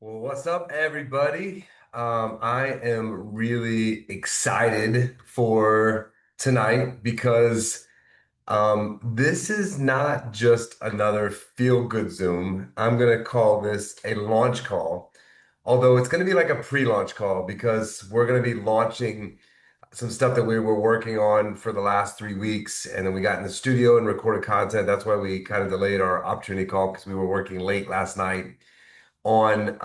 Well, what's up, everybody? I am really excited for tonight because this is not just another feel-good Zoom. I'm going to call this a launch call, although it's going to be like a pre-launch call because we're going to be launching some stuff that we were working on for the last 3 weeks. And then we got in the studio and recorded content. That's why we kind of delayed our opportunity call because we were working late last night on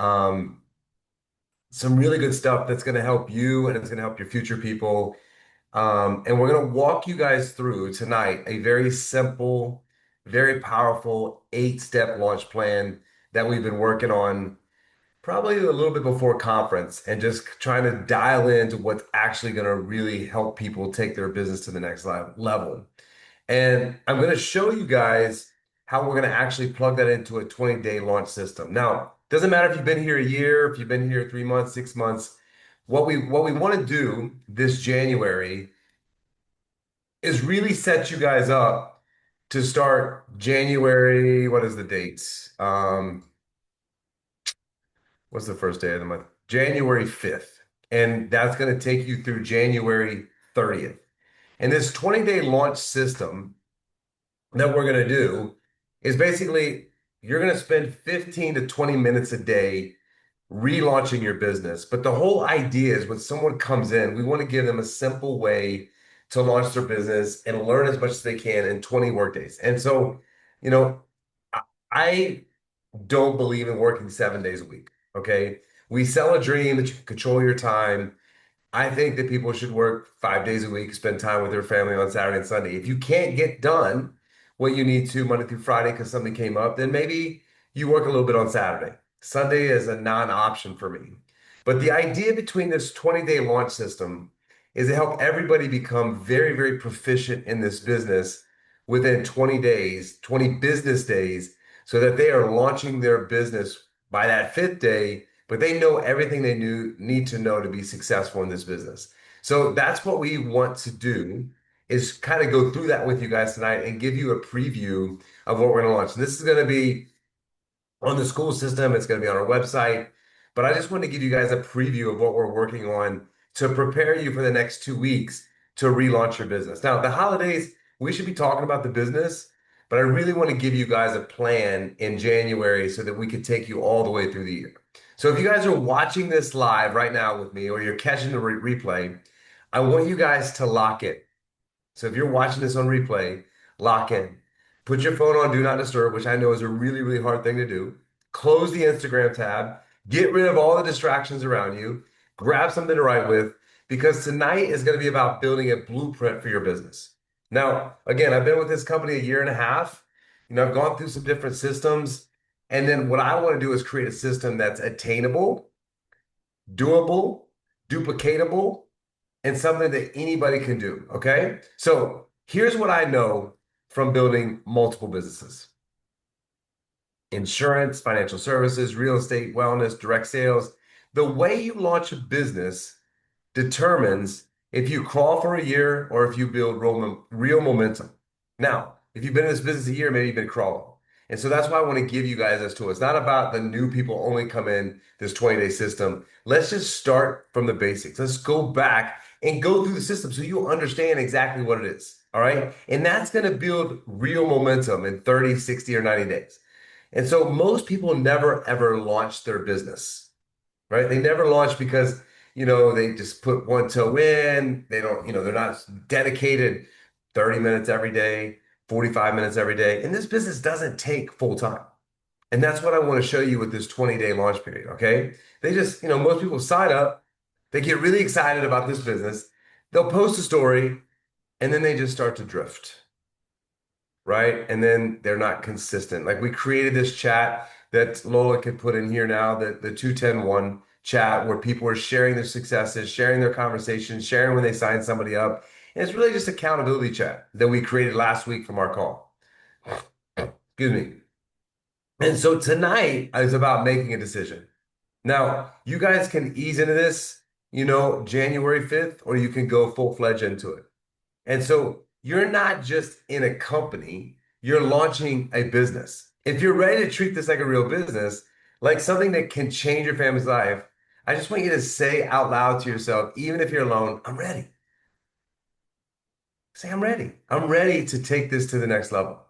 some really good stuff that's going to help you and it's going to help your future people. And we're going to walk you guys through tonight a very simple, very powerful 8-step launch plan that we've been working on probably a little bit before conference and just trying to dial into what's actually going to really help people take their business to the next level. And I'm going to show you guys how we're going to actually plug that into a 20-day launch system. Now, doesn't matter if you've been here a year, if you've been here 3 months, 6 months. What we want to do this January is really set you guys up to start January. What is the dates? What's the first day of the month? January 5th. And that's going to take you through January 30th. And this 20-day launch system that we're going to do is basically you're going to spend 15 to 20 minutes a day relaunching your business. But the whole idea is when someone comes in, we want to give them a simple way to launch their business and learn as much as they can in 20 work days. And so, you know, I I don't believe in working 7 days a week. Okay. We sell a dream that you can control your time. I think that people should work 5 days a week, spend time with their family on Saturday and Sunday. If you can't get done what you need to Monday through Friday because something came up, then maybe you work a little bit on Saturday. Sunday is a non-option for me. But the idea between this 20-day launch system is to help everybody become very, very proficient in this business within 20 days, 20 business days, so that they are launching their business by that fifth day, but they know everything they need to know to be successful in this business. So that's what we want to do is kind of go through that with you guys tonight and give you a preview of what we're going to launch. And this is going to be on the school system, it's going to be on our website, but I just want to give you guys a preview of what we're working on to prepare you for the next 2 weeks to relaunch your business. Now, the holidays, we should be talking about the business, but I really want to give you guys a plan in January so that we could take you all the way through the year. So if you guys are watching this live right now with me or you're catching the replay, I want you guys to lock it. So if you're watching this on replay, lock in. Put your phone on Do Not Disturb, which I know is a really, really hard thing to do. Close the Instagram tab. Get rid of all the distractions around you. Grab something to write with because tonight is going to be about building a blueprint for your business. Now, again, I've been with this company a year and a half. I've gone through some different systems. And then what I want to do is create a system that's attainable, doable, duplicatable, and something that anybody can do. Okay. So here's what I know from building multiple businesses: insurance, financial services, real estate, wellness, direct sales. The way you launch a business determines if you crawl for a year or if you build real momentum. Now, if you've been in this business a year, maybe you've been crawling. And so that's why I want to give you guys this tool. It's not about the new people only come in this 20-day system. Let's just start from the basics. Let's go back and go through the system so you understand exactly what it is. All right. And that's going to build real momentum in 30, 60, or 90 days. And so most people never ever launch their business, right? They never launch because, they just put one toe in. They don't, they're not dedicated 30 minutes every day, 45 minutes every day. And this business doesn't take full time. And that's what I want to show you with this 20-day launch period. Okay. They just, most people sign up, they get really excited about this business, they'll post a story, and then they just start to drift, right? And then they're not consistent. Like we created this chat that Lola can put in here now, the 210-1 chat where people are sharing their successes, sharing their conversations, sharing when they sign somebody up. And it's really just accountability chat that we created last week from our call. Excuse me. And so tonight is about making a decision. Now, you guys can ease into this, January 5th, or you can go full-fledged into it. And so you're not just in a company, you're launching a business. If you're ready to treat this like a real business, like something that can change your family's life, I just want you to say out loud to yourself, even if you're alone, I'm ready. Say, I'm ready. I'm ready to take this to the next level.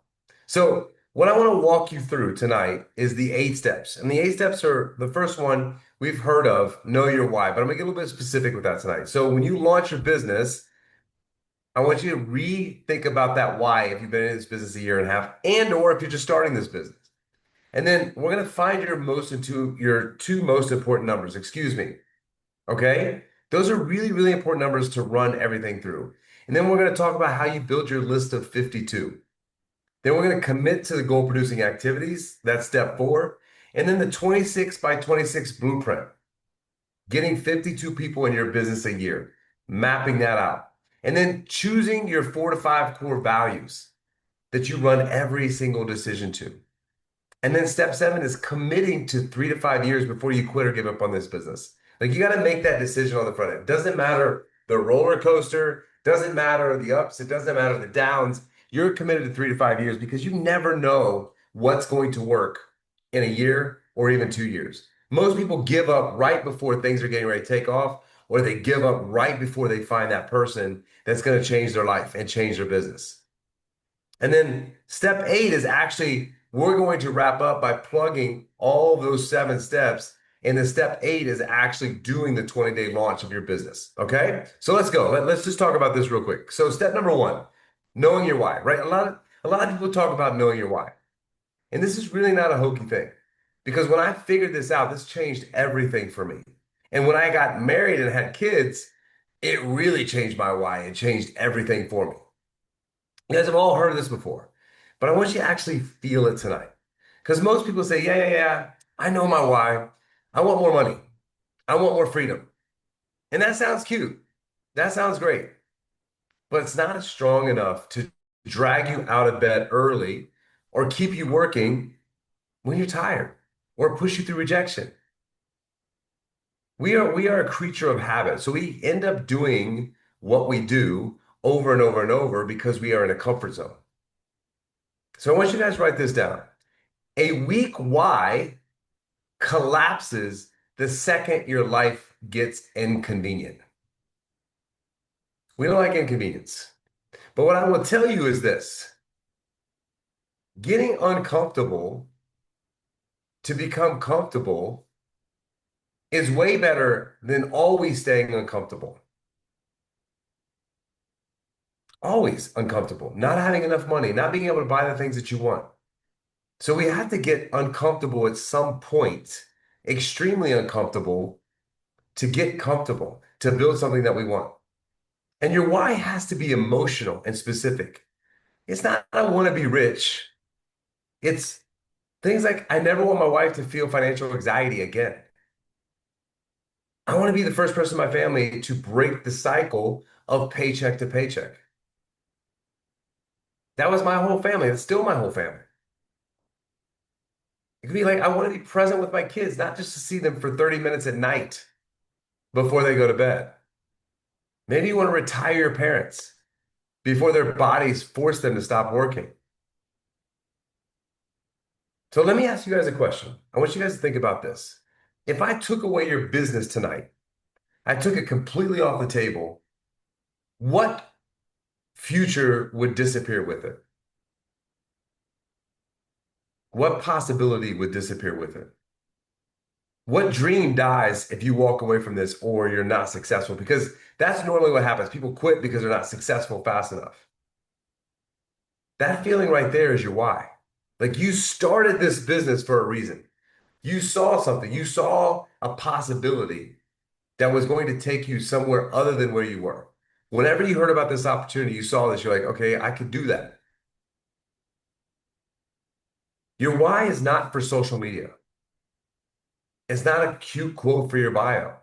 So, what I want to walk you through tonight is the 8 steps. And the 8 steps are the first one we've heard of, know your why, but I'm going to get a little bit specific with that tonight. So, when you launch your business, I want you to rethink about that why if you've been in this business a year and a half, and or if you're just starting this business. And then we're going to find your two most important numbers, excuse me. Okay? Those are really, really important numbers to run everything through. And then we're going to talk about how you build your list of 52. Then we're going to commit to the goal producing activities. That's step 4. And then the 26 by 26 blueprint, getting 52 people in your business a year, mapping that out. And then choosing your 4 to 5 core values that you run every single decision to. And then step 7 is committing to 3 to 5 years before you quit or give up on this business. Like you got to make that decision on the front end. Doesn't matter the roller coaster, doesn't matter the ups, it doesn't matter the downs. You're committed to 3 to 5 years because you never know what's going to work in a year or even 2 years. Most people give up right before things are getting ready to take off, or they give up right before they find that person that's going to change their life and change their business. And then step 8 is actually, we're going to wrap up by plugging all those 7 steps. And then step 8 is actually doing the 20-day launch of your business. Okay. So let's go. Let's just talk about this real quick. So step number 1, knowing your why, right? A lot of people talk about knowing your why. And this is really not a hokey thing. Because when I figured this out, this changed everything for me. And when I got married and had kids, it really changed my why and changed everything for me. You guys have all heard of this before, but I want you to actually feel it tonight. Because most people say, yeah, yeah, yeah, I know my why. I want more money. I want more freedom. And that sounds cute. That sounds great. But it's not strong enough to drag you out of bed early or keep you working when you're tired or push you through rejection. We are a creature of habit. So we end up doing what we do over and over and over because we are in a comfort zone. So I want you guys to write this down. A weak why collapses the second your life gets inconvenient. We don't like inconvenience. But what I will tell you is this: getting uncomfortable to become comfortable is way better than always staying uncomfortable. Always uncomfortable, not having enough money, not being able to buy the things that you want. So we have to get uncomfortable at some point, extremely uncomfortable, to get comfortable, to build something that we want. And your why has to be emotional and specific. It's not, I want to be rich. It's things like, I never want my wife to feel financial anxiety again. I want to be the first person in my family to break the cycle of paycheck to paycheck. That was my whole family. It's still my whole family. It could be like, I want to be present with my kids, not just to see them for 30 minutes at night before they go to bed. Maybe you want to retire your parents before their bodies force them to stop working. So let me ask you guys a question. I want you guys to think about this. If I took away your business tonight, I took it completely off the table, what future would disappear with it? What possibility would disappear with it? What dream dies if you walk away from this or you're not successful? Because that's normally what happens. People quit because they're not successful fast enough. That feeling right there is your why. Like you started this business for a reason. You saw something, you saw a possibility that was going to take you somewhere other than where you were. Whenever you heard about this opportunity, you saw this, you're like, okay, I could do that. Your why is not for social media. It's not a cute quote for your bio.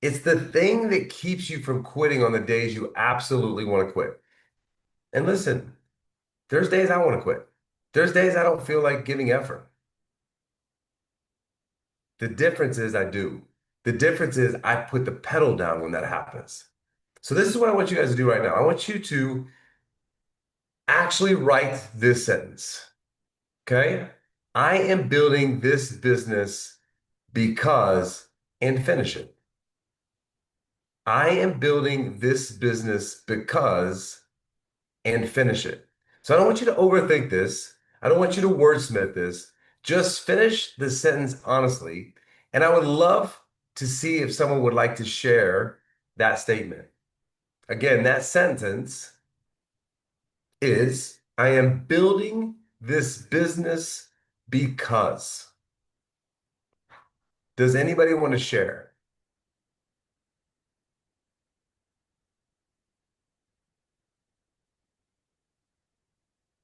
It's the thing that keeps you from quitting on the days you absolutely want to quit. And listen, there's days I want to quit. There's days I don't feel like giving effort. The difference is I do. The difference is I put the pedal down when that happens. So this is what I want you guys to do right now. I want you to actually write this sentence. Okay? I am building this business because, and finish it. I am building this business because, and finish it. So I don't want you to overthink this. I don't want you to wordsmith this. Just finish the sentence honestly. And I would love to see if someone would like to share that statement. Again, that sentence is I am building this business because. Does anybody want to share?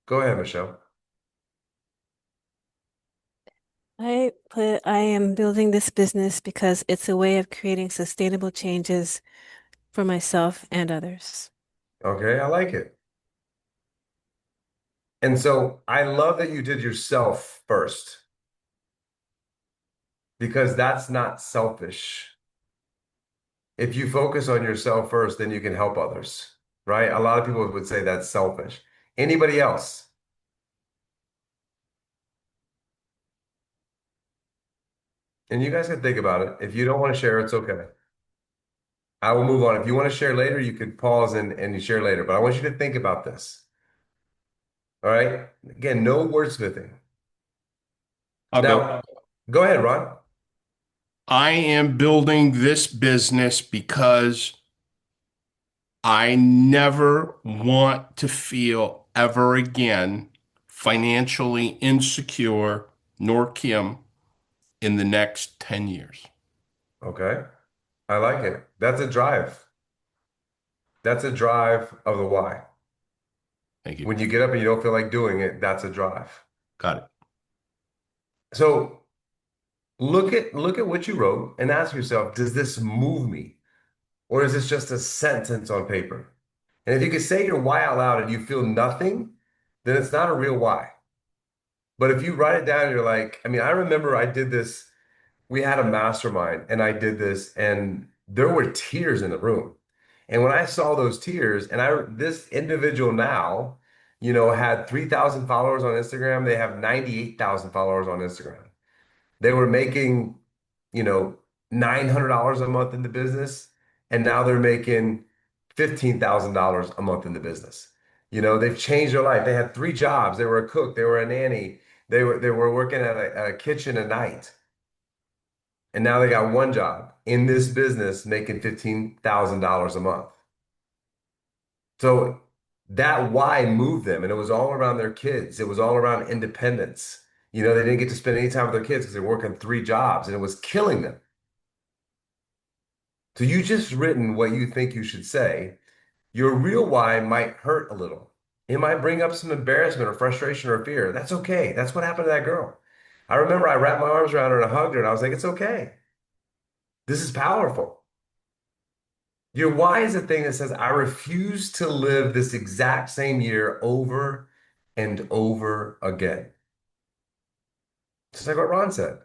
Go ahead, Michelle. I am building this business because it's a way of creating sustainable changes for myself and others. Okay, I like it. And so I love that you did yourself first because that's not selfish. If you focus on yourself first, then you can help others, right? A lot of people would say that's selfish. Anybody else? And you guys can think about it. If you don't want to share, it's okay. I will move on. If you want to share later, you could pause and you share later. But I want you to think about this. All right. Again, no wordsmithing. I'll go. Now, go ahead, Ron. I am building this business because I never want to feel ever again financially insecure, nor Kim, in the next 10 years. Okay. I like it. That's a drive. That's a drive of the why. Thank you. When you get up and you don't feel like doing it, that's a drive. Got it. So look at what you wrote and ask yourself, does this move me? Or is this just a sentence on paper? And if you can say your why out loud and you feel nothing, then it's not a real why. But if you write it down, you're like, I mean, I remember I did this. We had a mastermind and I did this, and there were tears in the room. And when I saw those tears, and this individual now, had 3,000 followers on Instagram. They have 98,000 followers on Instagram. They were making, you know, $900 a month in the business, and now they're making $15,000 a month in the business. They've changed their life. They had three jobs. They were a cook, they were a nanny, they were working at a kitchen at night. And now they got one job in this business making $15,000 a month. So that why moved them. And it was all around their kids. It was all around independence. They didn't get to spend any time with their kids because they're working three jobs and it was killing them. So you just written what you think you should say. Your real why might hurt a little. It might bring up some embarrassment or frustration or fear. That's okay. That's what happened to that girl. I remember I wrapped my arms around her and I hugged her and I was like, it's okay. This is powerful. Your why is the thing that says, I refuse to live this exact same year over and over again. Just like what Ron said.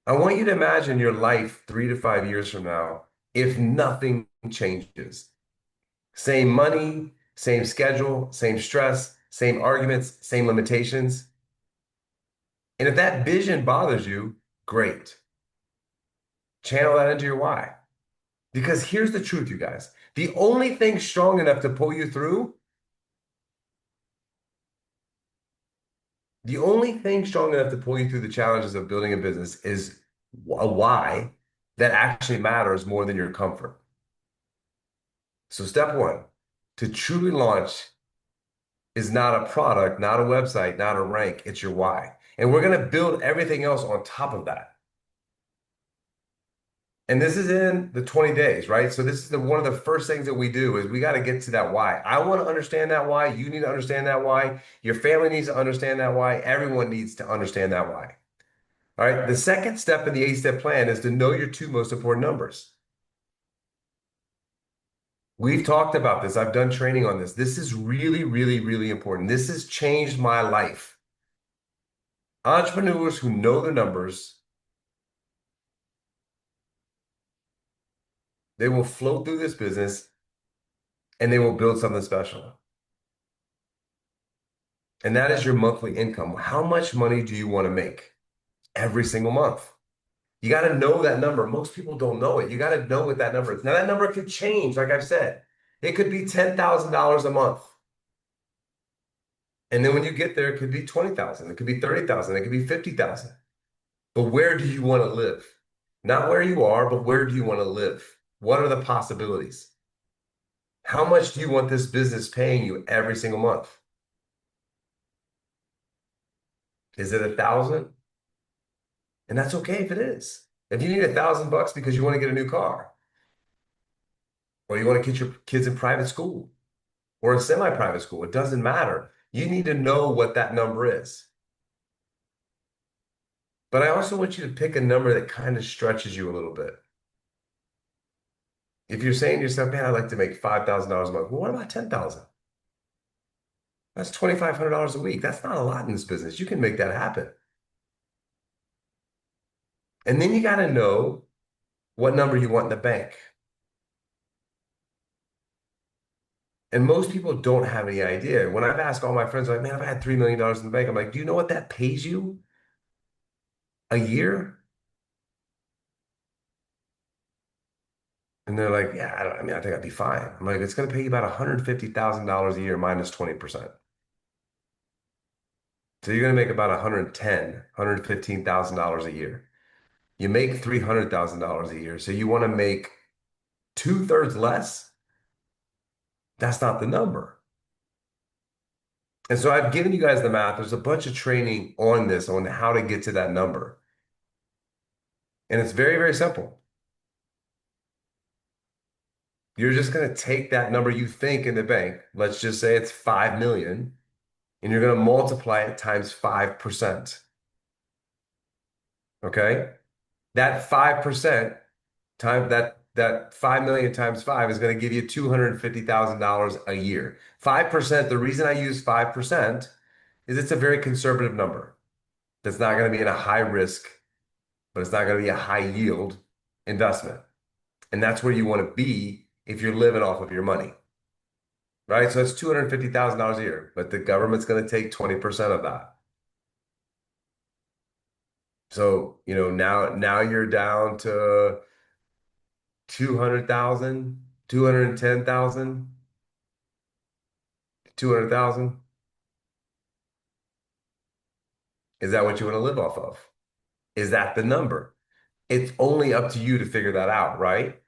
I want you to imagine your life 3 to 5 years from now if nothing changes. Same money, same schedule, same stress, same arguments, same limitations. And if that vision bothers you, great. Channel that into your why. Because here's the truth, you guys. The only thing strong enough to pull you through, the only thing strong enough to pull you through the challenges of building a business is a why that actually matters more than your comfort. So, step one, to truly launch is not a product, not a website, not a rank. It's your why. And we're going to build everything else on top of that. And this is in the 20 days, right? So this is one of the first things that we do is we got to get to that why. I want to understand that why. You need to understand that why. Your family needs to understand that why. Everyone needs to understand that why. All right. The second step in the 8-step plan is to know your two most important numbers. We've talked about this. I've done training on this. This is really, really, really important. This has changed my life. Entrepreneurs who know the numbers, they will float through this business and they will build something special. And that is your monthly income. How much money do you want to make every single month? You got to know that number. Most people don't know it. You got to know what that number is. Now, that number could change, like I've said. It could be $10,000 a month. And then when you get there, it could be 20,000, it could be 30,000, it could be 50,000. But where do you want to live? Not where you are, but where do you want to live? What are the possibilities? How much do you want this business paying you every single month? Is it 1,000? And that's okay if it is. If you need $1,000 because you want to get a new car, or you want to get your kids in private school or in semi-private school, it doesn't matter. You need to know what that number is. But I also want you to pick a number that kind of stretches you a little bit. If you're saying to yourself, man, I'd like to make $5,000 a month. Well, what about 10,000? That's $2,500 a week. That's not a lot in this business. You can make that happen. And then you got to know what number you want in the bank. And most people don't have any idea. When I've asked all my friends, like, man, I've had $3 million in the bank. I'm like, do you know what that pays you a year? And they're like, yeah, I mean, I think I'd be fine. I'm like, it's going to pay you about $150,000 a year minus 20%. So you're going to make about $115,000 a year. You make $300,000 a year. So you want to make two-thirds less? That's not the number. And so I've given you guys the math. There's a bunch of training on this, on how to get to that number. And it's very, very simple. You're just going to take that number you think in the bank. Let's just say it's 5 million, and you're going to multiply it times 5%. Okay? That 5% time that 5 million times 5 is going to give you $250,000 a year. 5%, the reason I use 5% is it's a very conservative number. That's not going to be in a high risk, but it's not going to be a high yield investment. And that's where you want to be if you're living off of your money. Right? So it's $250,000 a year, but the government's going to take 20% of that. So, now you're down to 200,000, 210,000, 200,000. Is that what you want to live off of? Is that the number? It's only up to you to figure that out, right?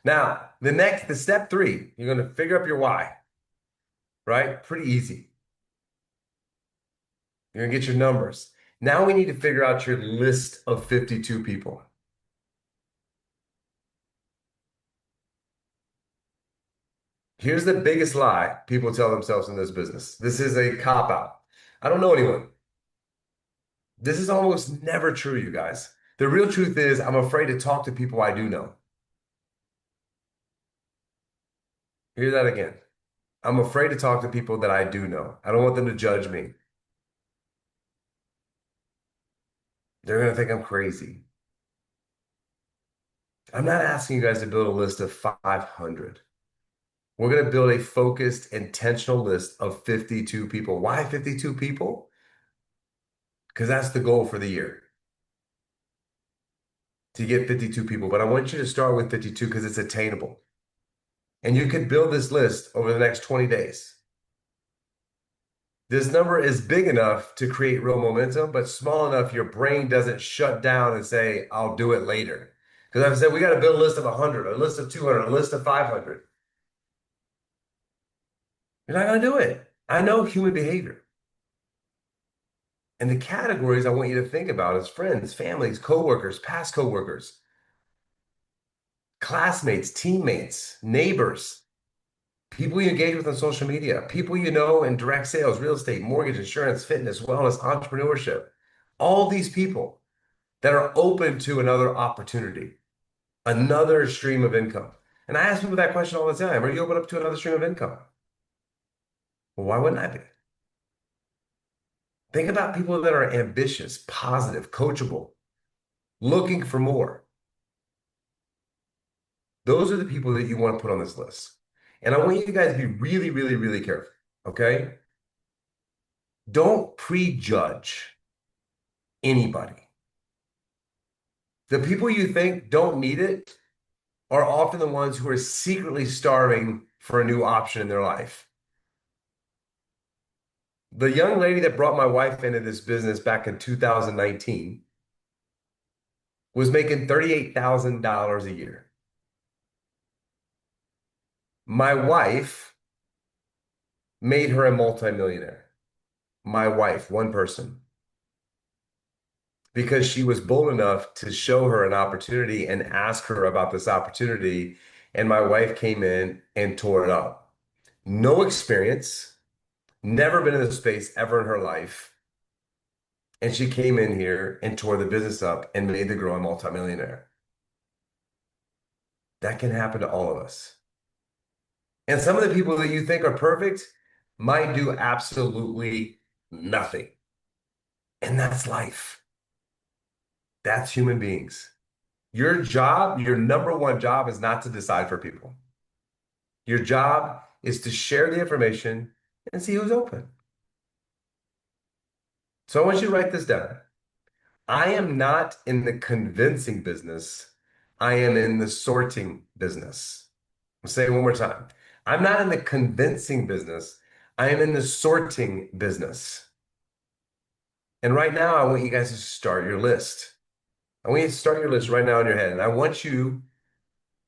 Now, the step three, you're going to figure up your why, right? Pretty easy. You're going to get your numbers. Now we need to figure out your list of 52 people. Here's the biggest lie people tell themselves in this business. This is a cop-out. I don't know anyone. This is almost never true, you guys. The real truth is I'm afraid to talk to people I do know. Hear that again. I'm afraid to talk to people that I do know. I don't want them to judge me. They're going to think I'm crazy. I'm not asking you guys to build a list of 500. We're going to build a focused, intentional list of 52 people. Why 52 people? Because that's the goal for the year, to get 52 people. But I want you to start with 52 because it's attainable. And you can build this list over the next 20 days. This number is big enough to create real momentum, but small enough your brain doesn't shut down and say, I'll do it later. Because I've said we got to build a list of 100, a list of 200, a list of 500. You're not going to do it. I know human behavior. And the categories I want you to think about is friends, families, coworkers, past coworkers, classmates, teammates, neighbors, people you engage with on social media, people you know in direct sales, real estate, mortgage, insurance, fitness, wellness, entrepreneurship. All these people that are open to another opportunity, another stream of income. And I ask people that question all the time. Are you open up to another stream of income? Well, why wouldn't I be? Think about people that are ambitious, positive, coachable, looking for more. Those are the people that you want to put on this list. And I want you guys to be really, really, really careful, okay? Don't prejudge anybody. The people you think don't need it are often the ones who are secretly starving for a new option in their life. The young lady that brought my wife into this business back in 2019 was making $38,000 a year. My wife made her a multimillionaire. My wife, one person, because she was bold enough to show her an opportunity and ask her about this opportunity. And my wife came in and tore it up. No experience, never been in this space ever in her life. And she came in here and tore the business up and made the girl a multimillionaire. That can happen to all of us. And some of the people that you think are perfect might do absolutely nothing. And that's life. That's human beings. Your job, your number one job is not to decide for people. Your job is to share the information and see who's open. So I want you to write this down. I am not in the convincing business. I am in the sorting business. I'll say it one more time. I'm not in the convincing business. I am in the sorting business. And right now, I want you guys to start your list. I want you to start your list right now in your head. And I want you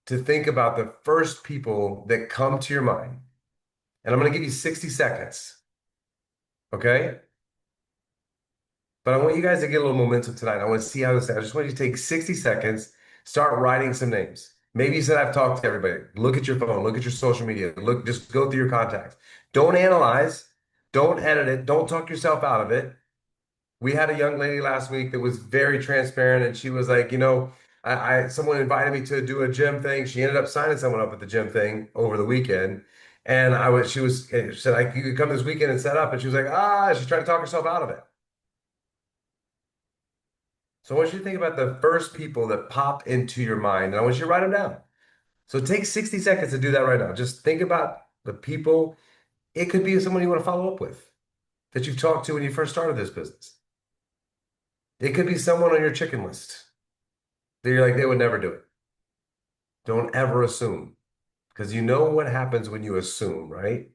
to think about the first people that come to your mind. And I'm going to give you 60 seconds. Okay? But I want you guys to get a little momentum tonight. I want to see how this. I just want you to take 60 seconds, start writing some names. Maybe you said I've talked to everybody. Look at your phone, look at your social media, look, just go through your contacts. Don't analyze, don't edit it, don't talk yourself out of it. We had a young lady last week that was very transparent, and she was like, I someone invited me to do a gym thing. She ended up signing someone up at the gym thing over the weekend. And she said, like, you could come this weekend and set up. And she was like, she's trying to talk herself out of it. So I want you to think about the first people that pop into your mind, and I want you to write them down. So take 60 seconds to do that right now. Just think about the people. It could be someone you want to follow up with that you've talked to when you first started this business. It could be someone on your chicken list that you're like, they would never do it. Don't ever assume, because you know what happens when you assume, right?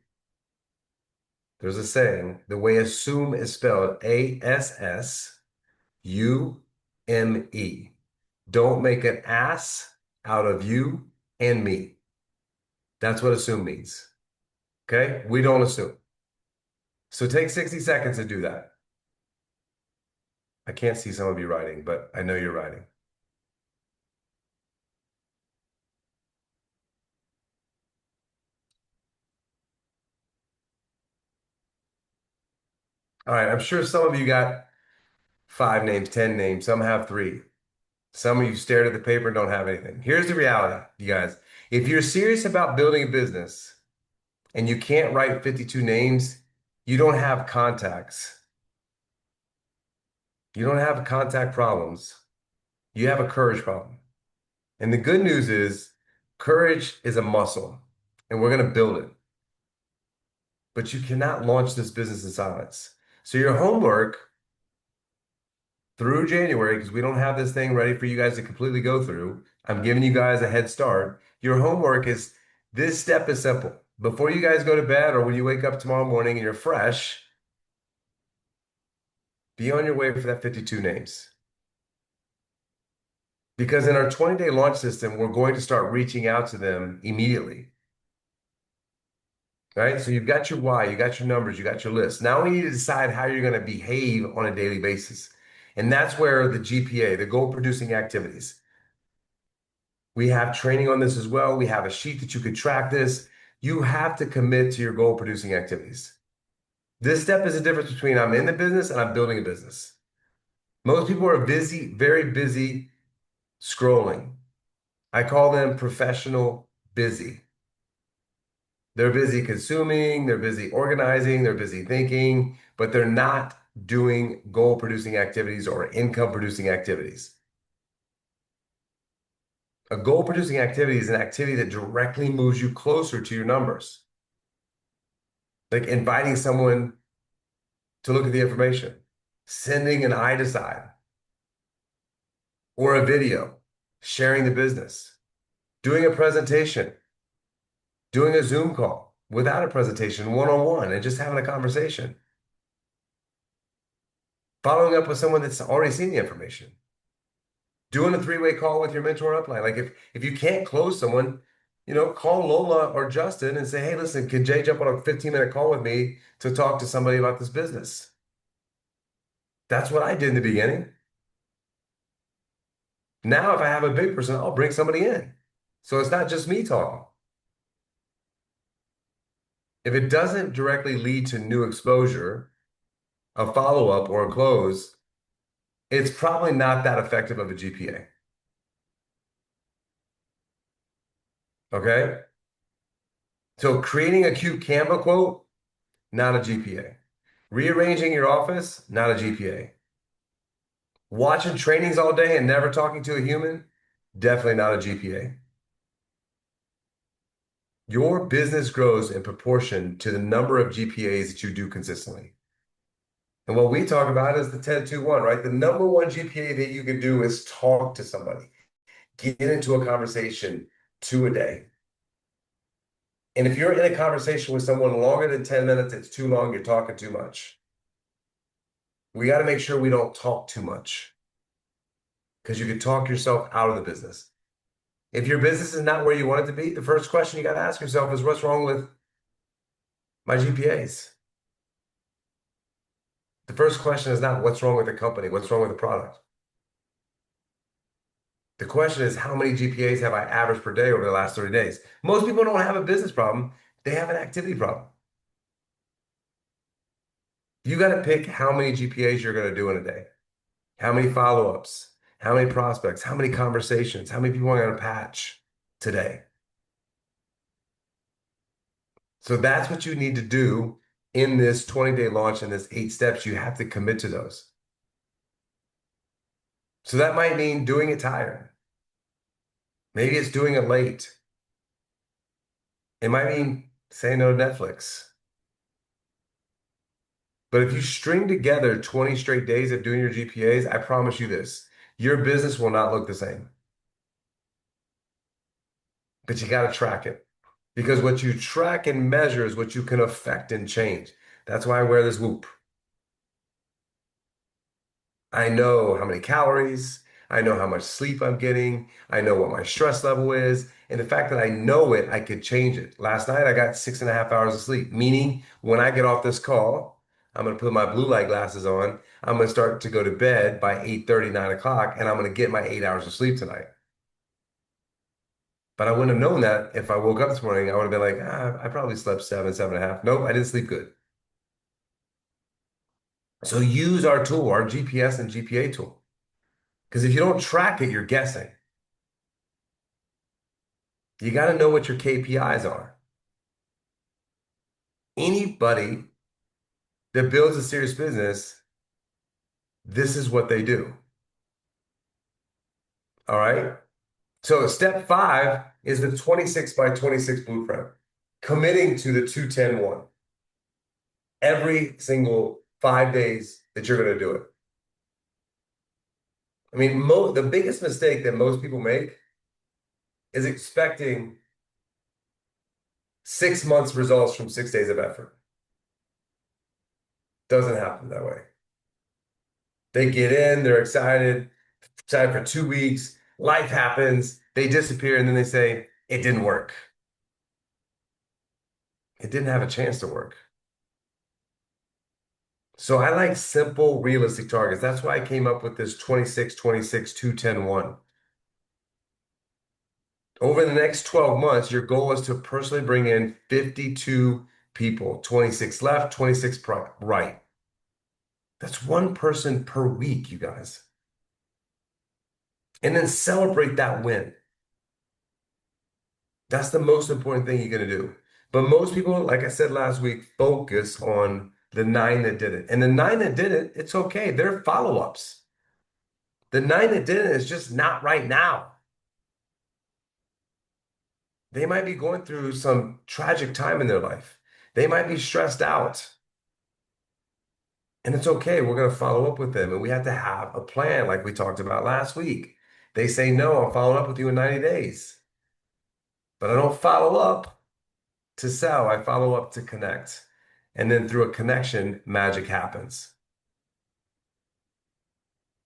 There's a saying, the way assume is spelled ASSUME. Don't make an ass out of you and me. That's what assume means. Okay? We don't assume. So take 60 seconds to do that. I can't see some of you writing, but I know you're writing. All right, I'm sure some of you got 5 names, 10 names. Some have 3. Some of you stared at the paper and don't have anything. Here's the reality, you guys. If you're serious about building a business and you can't write 52 names, you don't have contacts. You don't have contact problems. You have a courage problem. And the good news is courage is a muscle, and we're going to build it. But you cannot launch this business in silence. So your homework through January, because we don't have this thing ready for you guys to completely go through, I'm giving you guys a head start. Your homework is this step is simple. Before you guys go to bed or when you wake up tomorrow morning and you're fresh, be on your way for that 52 names. Because in our 20-day launch system, we're going to start reaching out to them immediately. Right? So you've got your why, you got your numbers, you got your list. Now we need to decide how you're going to behave on a daily basis. And that's where the GPA, the goal producing activities. We have training on this as well. We have a sheet that you could track this. You have to commit to your goal producing activities. This step is the difference between I'm in the business and I'm building a business. Most people are busy, very busy scrolling. I call them professional busy. They're busy consuming, they're busy organizing, they're busy thinking, but they're not doing goal producing activities or income producing activities. A goal producing activity is an activity that directly moves you closer to your numbers. Like inviting someone to look at the information, sending an I decide or a video, sharing the business, doing a presentation, doing a Zoom call without a presentation, one-on-one, and just having a conversation, following up with someone that's already seen the information, doing a three-way call with your mentor upline. Like if you can't close someone, call Lola or Justin and say, hey, listen, can Jay jump on a 15-minute call with me to talk to somebody about this business? That's what I did in the beginning. Now, if I have a big person, I'll bring somebody in. So it's not just me talking. If it doesn't directly lead to new exposure, a follow-up or a close, it's probably not that effective of a GPA. Okay? So creating a cute Canva quote, not a GPA. Rearranging your office, not a GPA. Watching trainings all day and never talking to a human, definitely not a GPA. Your business grows in proportion to the number of GPAs that you do consistently. And what we talk about is the 10-2-1, right? The number one GPA that you can do is talk to somebody, get into a conversation 2 a day. And if you're in a conversation with someone longer than 10 minutes, it's too long, you're talking too much. We got to make sure we don't talk too much because you can talk yourself out of the business. If your business is not where you want it to be, the first question you got to ask yourself is, what's wrong with my GPAs? The first question is not what's wrong with the company, what's wrong with the product. The question is, how many GPAs have I averaged per day over the last 30 days? Most people don't have a business problem. They have an activity problem. You got to pick how many GPAs you're going to do in a day, how many follow-ups, how many prospects, how many conversations, how many people are going to patch today. So that's what you need to do in this 20-day launch and this 8 steps. You have to commit to those. So that might mean doing it tired. Maybe it's doing it late. It might mean saying no to Netflix. But if you string together 20 straight days of doing your GPAs, I promise you this, your business will not look the same. But you got to track it because what you track and measure is what you can affect and change. That's why I wear this whoop. I know how many calories, I know how much sleep I'm getting, I know what my stress level is. And the fact that I know it, I could change it. Last night, I got 6.5 hours of sleep, meaning when I get off this call, I'm going to put my blue light glasses on. I'm going to start to go to bed by 8:30, 9 o'clock, and I'm going to get my 8 hours of sleep tonight. But I wouldn't have known that if I woke up this morning. I would have been like, I probably slept 7.5. Nope, I didn't sleep good. So use our tool, our GPS and GPA tool. Because if you don't track it, you're guessing. You got to know what your KPIs are. Anybody that builds a serious business, this is what they do. All right. So step 5 is the 26 by 26 blueprint, committing to the 2-10-1 every single 5 days that you're going to do it. I mean, the biggest mistake that most people make is expecting 6 months results from 6 days of effort. Doesn't happen that way. They get in, they're excited for 2 weeks, life happens, they disappear, and then they say, it didn't work. It didn't have a chance to work. So I like simple, realistic targets. That's why I came up with this 26, 26, 2-10-1. Over the next 12 months, your goal is to personally bring in 52 people, 26 left, 26 right. That's one person per week, you guys. And then celebrate that win. That's the most important thing you're going to do. But most people, like I said last week, focus on the 9 that did it. And the 9 that did it, it's okay. They're follow-ups. The 9 that didn't is just not right now. They might be going through some tragic time in their life. They might be stressed out. And it's okay. We're going to follow up with them. And we have to have a plan like we talked about last week. They say, no, I'm following up with you in 90 days. But I don't follow up to sell. I follow up to connect. And then through a connection, magic happens.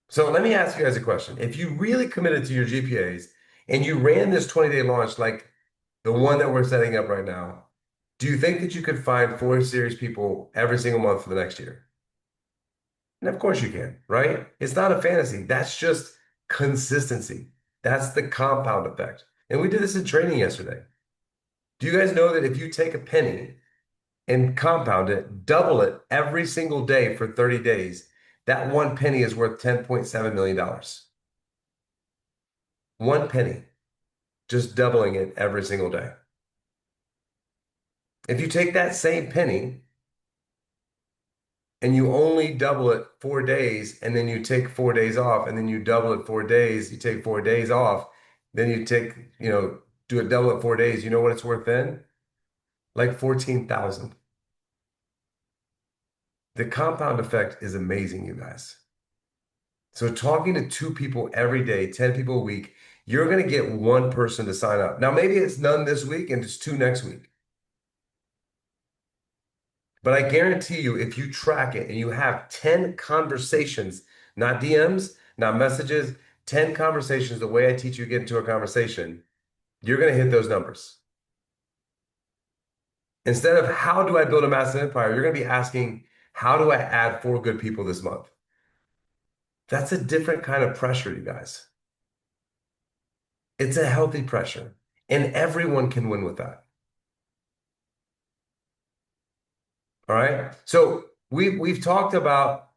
So let me ask you guys a question. If you really committed to your GPAs and you ran this 20-day launch like the one that we're setting up right now, do you think that you could find four serious people every single month for the next year? And of course you can, right? It's not a fantasy. That's just consistency. That's the compound effect. And we did this in training yesterday. Do you guys know that if you take a penny and compound it, double it every single day for 30 days, that one penny is worth $10.7 million. One penny, just doubling it every single day. If you take that same penny and you only double it 4 days, and then you take 4 days off, and then you double it 4 days, you take 4 days off, then you take, do a double it 4 days, you know what it's worth then? Like 14,000. The compound effect is amazing, you guys. So talking to two people every day, 10 people a week, you're going to get one person to sign up. Now, maybe it's none this week and it's two next week. But I guarantee you, if you track it and you have 10 conversations, not DMs, not messages, 10 conversations, the way I teach you to get into a conversation, you're going to hit those numbers. Instead of how do I build a massive empire, you're going to be asking, how do I add four good people this month? That's a different kind of pressure, you guys. It's a healthy pressure, and everyone can win with that. All right. So we've talked about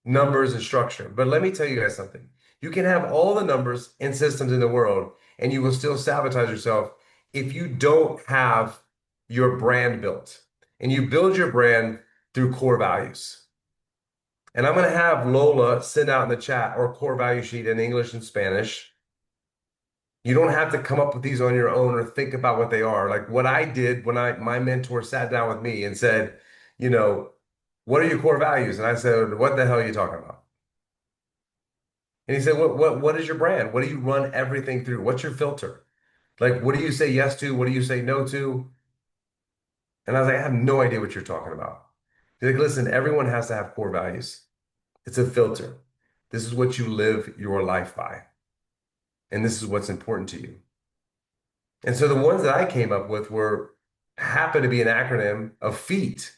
numbers and structure, but let me tell you guys something. You can have all the numbers and systems in the world, and you will still sabotage yourself if you don't have your brand built. And you build your brand through core values. And I'm going to have Lola send out in the chat our core value sheet in English and Spanish. You don't have to come up with these on your own or think about what they are. Like what I did when my mentor sat down with me and said, what are your core values? And I said, what the hell are you talking about? And he said, what is your brand? What do you run everything through? What's your filter? Like, what do you say yes to? What do you say no to? And I was like, I have no idea what you're talking about. He's like, listen, everyone has to have core values. It's a filter. This is what you live your life by. And this is what's important to you. And so the ones that I came up with happened to be an acronym of FEAT.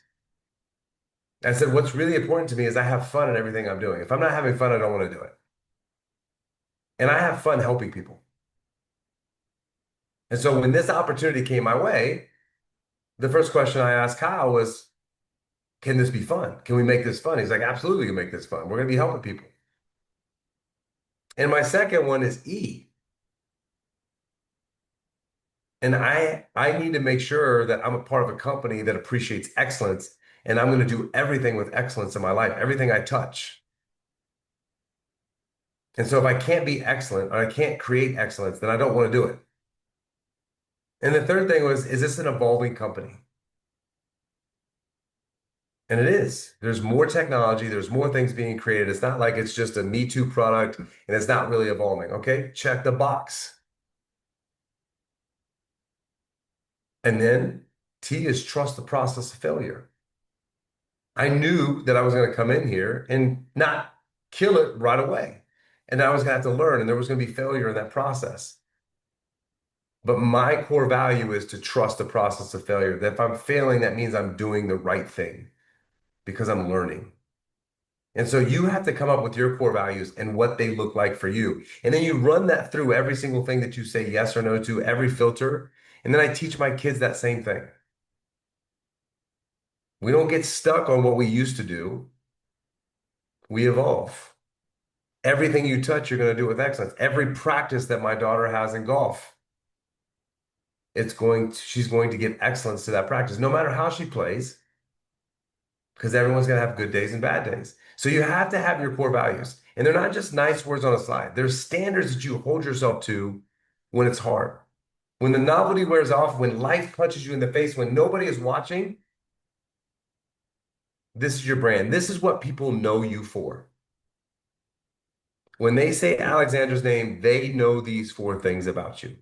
I said, what's really important to me is I have fun in everything I'm doing. If I'm not having fun, I don't want to do it. And I have fun helping people. And so when this opportunity came my way, the first question I asked Kyle was, can this be fun? Can we make this fun? He's like, absolutely, we can make this fun. We're going to be helping people. And my second one is E. And I need to make sure that I'm a part of a company that appreciates excellence, and I'm going to do everything with excellence in my life, everything I touch. And so if I can't be excellent or I can't create excellence, then I don't want to do it. And the third thing was, is this an evolving company? And it is. There's more technology, there's more things being created. It's not like it's just a Me Too product and it's not really evolving. Okay, check the box. And then T is trust the process of failure. I knew that I was going to come in here and not kill it right away. And I was going to have to learn, and there was going to be failure in that process. But my core value is to trust the process of failure. That if I'm failing, that means I'm doing the right thing because I'm learning. And so you have to come up with your core values and what they look like for you. And then you run that through every single thing that you say yes or no to, every filter. And then I teach my kids that same thing. We don't get stuck on what we used to do. We evolve. Everything you touch, you're going to do it with excellence. Every practice that my daughter has in golf, she's going to give excellence to that practice, no matter how she plays, because everyone's going to have good days and bad days. So you have to have your core values. And they're not just nice words on a slide. There's standards that you hold yourself to when it's hard. When the novelty wears off, when life punches you in the face, when nobody is watching, This is your brand. This is what people know you for. When they say Alexander's name, they know these four things about you.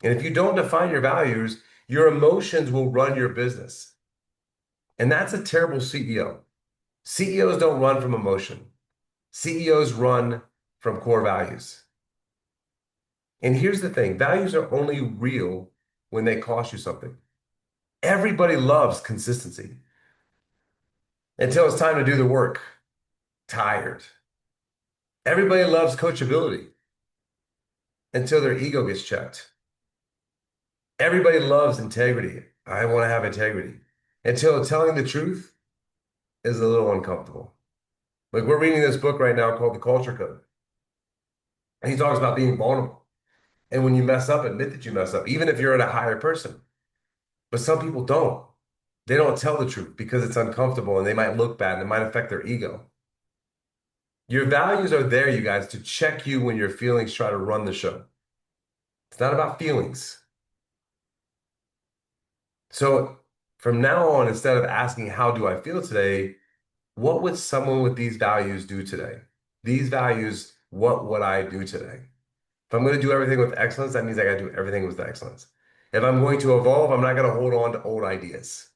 And if you don't define your values, your emotions will run your business. And that's a terrible CEO. CEOs don't run from emotion. CEOs run from core values. And here's the thing, values are only real when they cost you something. Everybody loves consistency until it's time to do the work. Tired. Everybody loves coachability until their ego gets checked. Everybody loves integrity. I want to have integrity until telling the truth is a little uncomfortable. Like we're reading this book right now called The Culture Code. And he talks about being vulnerable. And when you mess up, admit that you mess up, even if you're at a higher person. But some people don't. They don't tell the truth because it's uncomfortable and they might look bad and it might affect their ego. Your values are there, you guys, to check you when your feelings try to run the show. It's not about feelings. So from now on, instead of asking, how do I feel today? What would someone with these values do today? These values, what would I do today? If I'm going to do everything with excellence, that means I got to do everything with excellence. If I'm going to evolve, I'm not going to hold on to old ideas.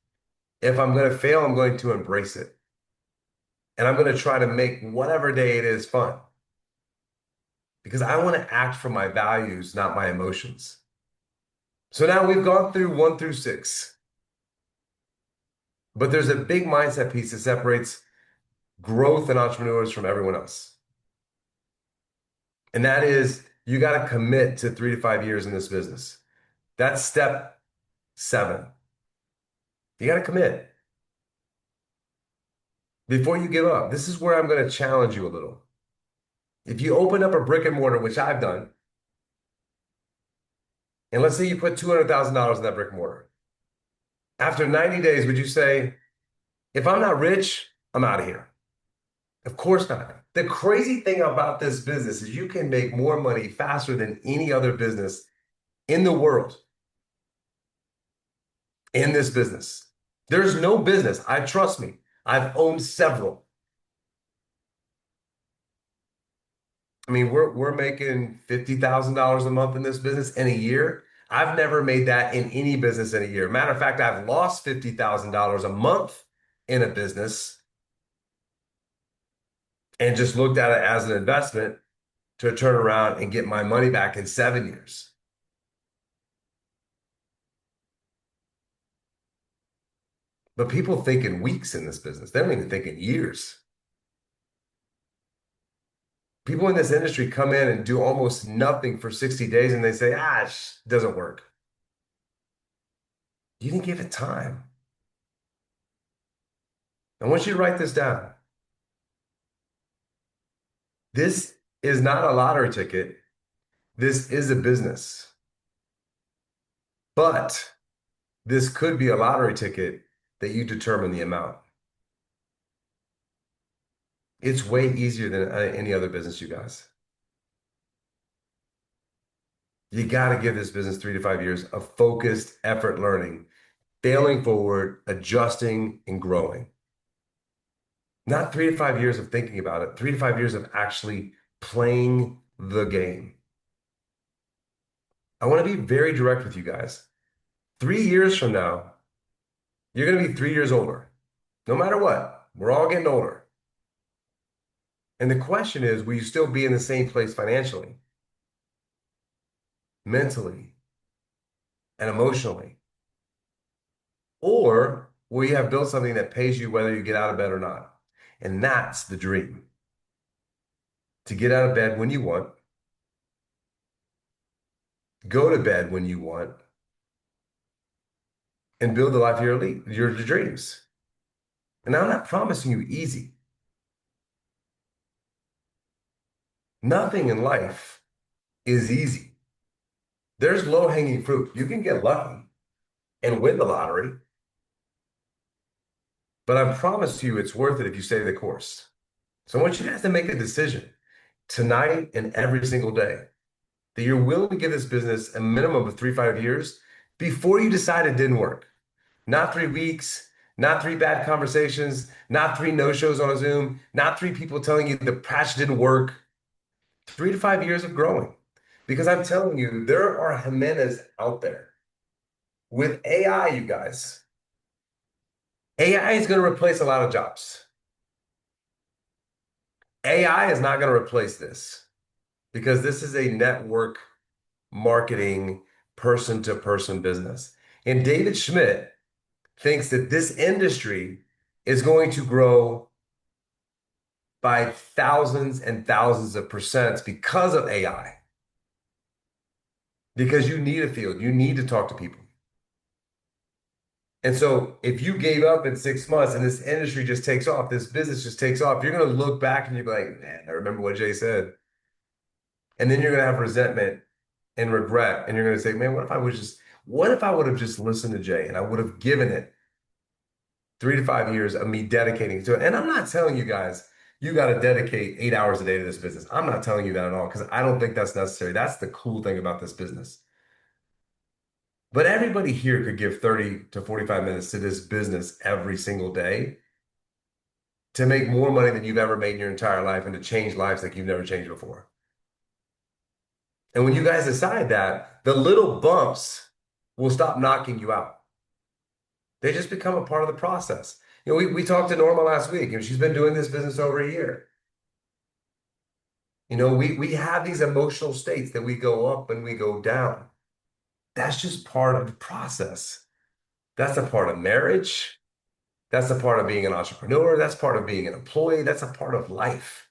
If I'm going to fail, I'm going to embrace it. And I'm going to try to make whatever day it is fun. Because I want to act from my values, not my emotions. So now we've gone through 1 through 6. But there's a big mindset piece that separates growth and entrepreneurs from everyone else. And that is you got to commit to 3 to 5 years in this business. That's step 7. You got to commit before you give up. This is where I'm going to challenge you a little. If you open up a brick and mortar, which I've done, and let's say you put $200,000 in that brick and mortar, after 90 days, would you say, if I'm not rich, I'm out of here? Of course not. The crazy thing about this business is you can make more money faster than any other business in the world in this business. There's no business, trust me, I've owned several. I mean, we're making $50,000 a month in this business in a year. I've never made that in any business in a year. Matter of fact, I've lost $50,000 a month in a business and just looked at it as an investment to turn around and get my money back in 7 years. But people think in weeks in this business. They don't even think in years. People in this industry come in and do almost nothing for 60 days and they say, it doesn't work. You didn't give it time. I want you to write this down. This is not a lottery ticket. This is a business. But this could be a lottery ticket that you determine the amount. It's way easier than any other business, you guys. You got to give this business 3 to 5 years of focused effort learning, failing forward, adjusting, and growing. Not 3 to 5 years of thinking about it, 3 to 5 years of actually playing the game. I want to be very direct with you guys. 3 years from now, you're going to be 3 years older. No matter what, we're all getting older. And the question is, will you still be in the same place financially, mentally, and emotionally? Or will you have built something that pays you whether you get out of bed or not? And that's the dream. To get out of bed when you want, go to bed when you want, and build the life of your dreams. And I'm not promising you easy. Nothing in life is easy. There's low-hanging fruit. You can get lucky and win the lottery. But I promise you it's worth it if you stay the course. So I want you guys to make a decision tonight and every single day that you're willing to give this business a minimum of 3 to 5 years before you decide it didn't work. Not 3 weeks, Not three bad conversations, not three no-shows on a Zoom, not three people telling you the patch didn't work. 3 to 5 years of growing. Because I'm telling you, there are Jimenez out there with AI, you guys. AI is going to replace a lot of jobs. AI is not going to replace this because this is a network marketing person-to-person business. And David Schmidt thinks that this industry is going to grow by thousands and thousands of percents because of AI. Because you need a field, you need to talk to people. And so if you gave up in 6 months and this industry just takes off, this business just takes off, you're going to look back and you're like, man, I remember what Jay said. And then you're going to have resentment and regret. And you're going to say, man, what if I would have just listened to Jay and I would have given it 3 to 5 years of me dedicating to it? And I'm not telling you guys, you got to dedicate 8 hours a day to this business. I'm not telling you that at all because I don't think that's necessary. That's the cool thing about this business. But everybody here could give 30 to 45 minutes to this business every single day to make more money than you've ever made in your entire life and to change lives like you've never changed before. And when you guys decide that, the little bumps will stop knocking you out. They just become a part of the process. We talked to Norma last week, and she's been doing this business over a year. We have these emotional states that we go up and we go down. That's just part of the process. That's a part of marriage. That's a part of being an entrepreneur. That's part of being an employee. That's a part of life.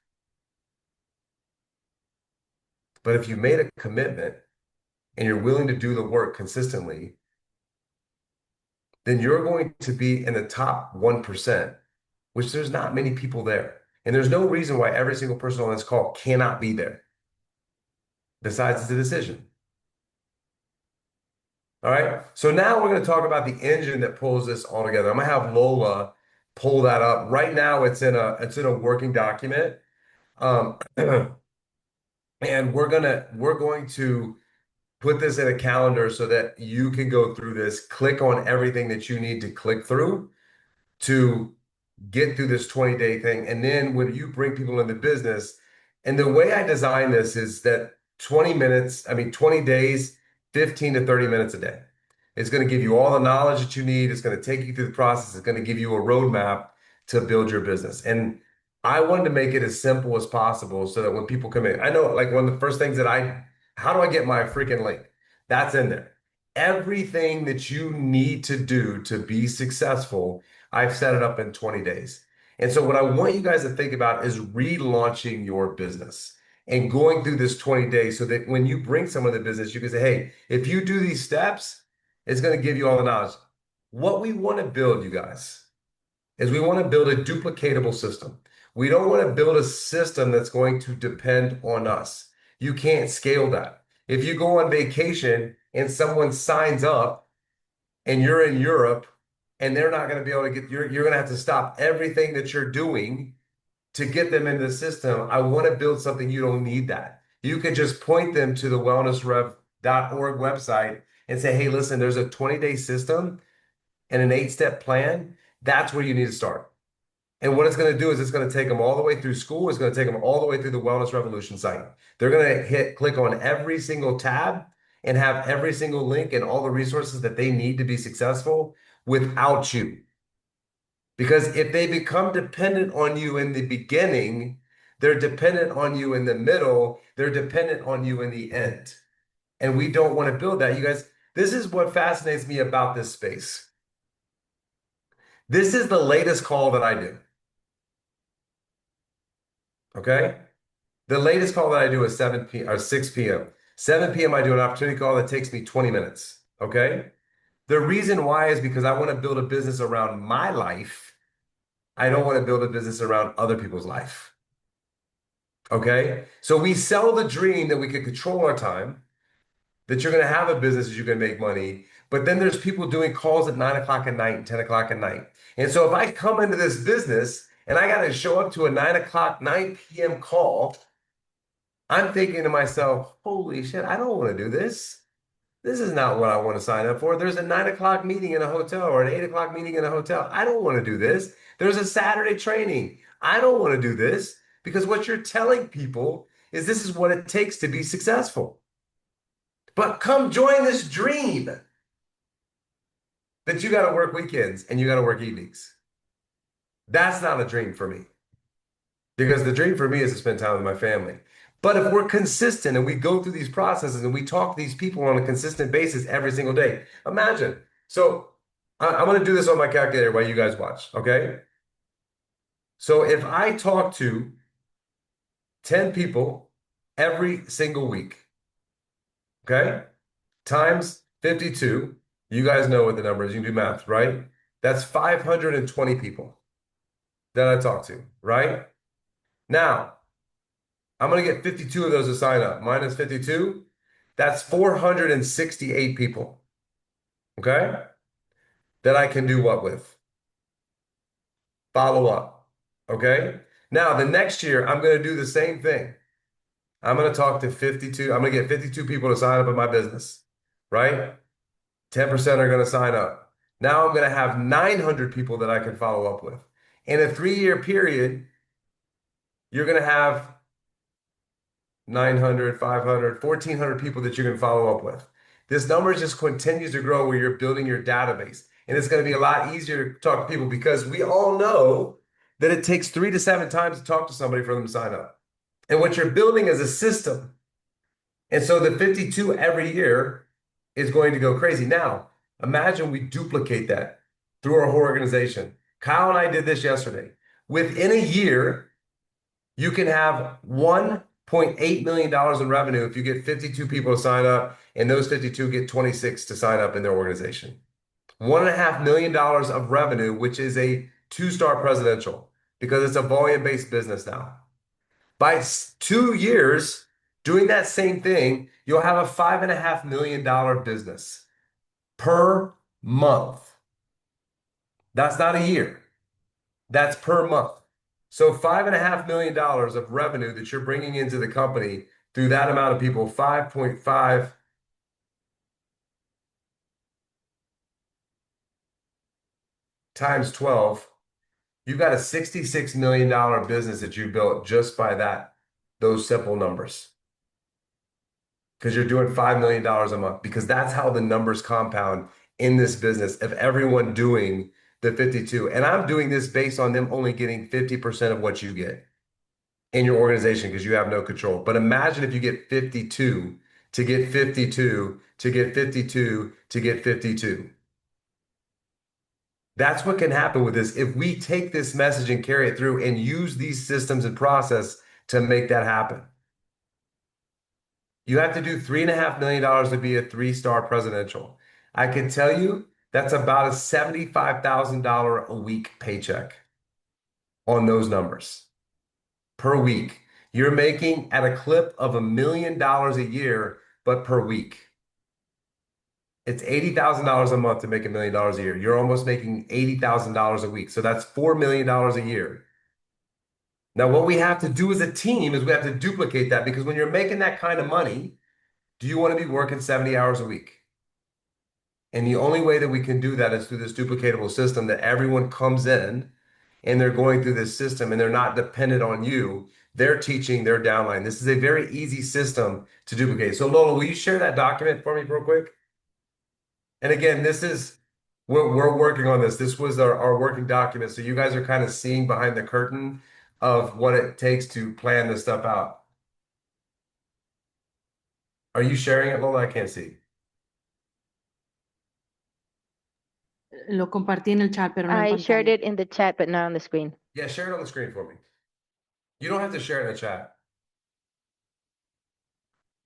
But if you made a commitment and you're willing to do the work consistently, then you're going to be in the top 1%, which there's not many people there. And there's no reason why every single person on this call cannot be there. Besides, it's a decision. All right. So now we're going to talk about the engine that pulls this all together. I'm going to have Lola pull that up. Right now, it's in a working document. Um, and we're going to put this in a calendar so that you can go through this, click on everything that you need to click through to get through this 20-day thing. And then when you bring people in the business, and the way I design this is that 20 days, 15 to 30 minutes a day. It's going to give you all the knowledge that you need. It's going to take you through the process. It's going to give you a roadmap to build your business. And I wanted to make it as simple as possible so that when people come in, I know like one of the first things how do I get my freaking link? That's in there. Everything that you need to do to be successful, I've set it up in 20 days. And so what I want you guys to think about is relaunching your business and going through this 20 days so that when you bring someone to the business, you can say, hey, if you do these steps, it's going to give you all the knowledge. What we want to build, you guys, is we want to build a duplicatable system. We don't want to build a system that's going to depend on us. You can't scale that. If you go on vacation and someone signs up and you're in Europe and they're not going to be able to you're going to have to stop everything that you're doing to get them into the system. I want to build something you don't need that. You can just point them to the wellnessrev.org website and say, hey, listen, there's a 20-day system and an 8-step plan. That's where you need to start. And what it's going to do is it's going to take them all the way through school. It's going to take them all the way through the Wellness Revolution site. They're going to click on every single tab and have every single link and all the resources that they need to be successful without you. Because if they become dependent on you in the beginning, they're dependent on you in the middle, they're dependent on you in the end. And we don't want to build that. You guys, this is what fascinates me about this space. This is the latest call that I do. Okay? The latest call that I do is 7 p.m. or 6 p.m. 7 p.m. I do an opportunity call that takes me 20 minutes. Okay? The reason why is because I want to build a business around my life. I don't want to build a business around other people's life. Okay? So we sell the dream that we can control our time, that you're going to have a business, that you're going to make money. But then there's people doing calls at 9 o'clock at night and 10 o'clock at night. And so if I come into this business and I got to show up to a 9 p.m. call, I'm thinking to myself, holy shit, I don't want to do this. This is not what I want to sign up for. There's a 9 o'clock meeting in a hotel or an 8 o'clock meeting in a hotel. I don't want to do this. There's a Saturday training. I don't want to do this because what you're telling people is this is what it takes to be successful. But come join this dream that you got to work weekends and you got to work evenings. That's not a dream for me because the dream for me is to spend time with my family. But if we're consistent and we go through these processes and we talk to these people on a consistent basis every single day, imagine. So I'm going to do this on my calculator while you guys watch, okay? So if I talk to 10 people every single week, okay, times 52, you guys know what the number is. You can do math, right? That's 520 people that I talk to, right? Now, I'm going to get 52 of those to sign up. Minus 52, that's 468 people, okay? That I can do what with? Follow up, okay? Now, the next year, I'm going to do the same thing. I'm going to talk to 52. I'm going to get 52 people to sign up in my business, right? 10% are going to sign up. Now I'm going to have 900 people that I can follow up with. In a 3-year period, you're going to have 900, 500, 1,400 people that you can follow up with. This number just continues to grow where you're building your database. And it's going to be a lot easier to talk to people because we all know that it takes 3 to 7 times to talk to somebody for them to sign up. And what you're building is a system. And so the 52 every year is going to go crazy. Now, imagine we duplicate that through our whole organization. Kyle and I did this yesterday. Within a year, you can have $1.8 million in revenue if you get 52 people to sign up, and those 52 get 26 to sign up in their organization. $1.5 million of revenue, which is a 2-star presidential, because it's a volume-based business now. By 2 years doing that same thing, you'll have a $5.5 million business per month. That's not a year. That's per month. So $5.5 million of revenue that you're bringing into the company through that amount of people, 5.5 times 12, you've got a $66 million business that you built just by those simple numbers. Because you're doing $5 million a month, because that's how the numbers compound in this business of everyone doing the 52. And I'm doing this based on them only getting 50% of what you get in your organization because you have no control. But imagine if you get 52 to get 52 to get 52 to get 52. That's what can happen with this if we take this message and carry it through and use these systems and process to make that happen. You have to do $3.5 million to be a 3-star presidential. I can tell you that's about a $75,000 a week paycheck on those numbers per week. You're making at a clip of $1 million a year, but per week. It's $80,000 a month to make $1 million a year. You're almost making $80,000 a week. So that's $4 million a year. Now, what we have to do as a team is we have to duplicate that because when you're making that kind of money, do you want to be working 70 hours a week? And the only way that we can do that is through this duplicatable system that everyone comes in and they're going through this system and they're not dependent on you. They're teaching their downline. This is a very easy system to duplicate. So Lola, will you share that document for me real quick? And again, this is, we're working on this. This was our working document. So you guys are kind of seeing behind the curtain of what it takes to plan this stuff out. Are you sharing it, Lola? I can't see. Lo compartí en el chat, pero no en I shared pantalla. it in the chat, but not on the screen. Yeah, share it on the screen for me. You don't have to share it in the chat.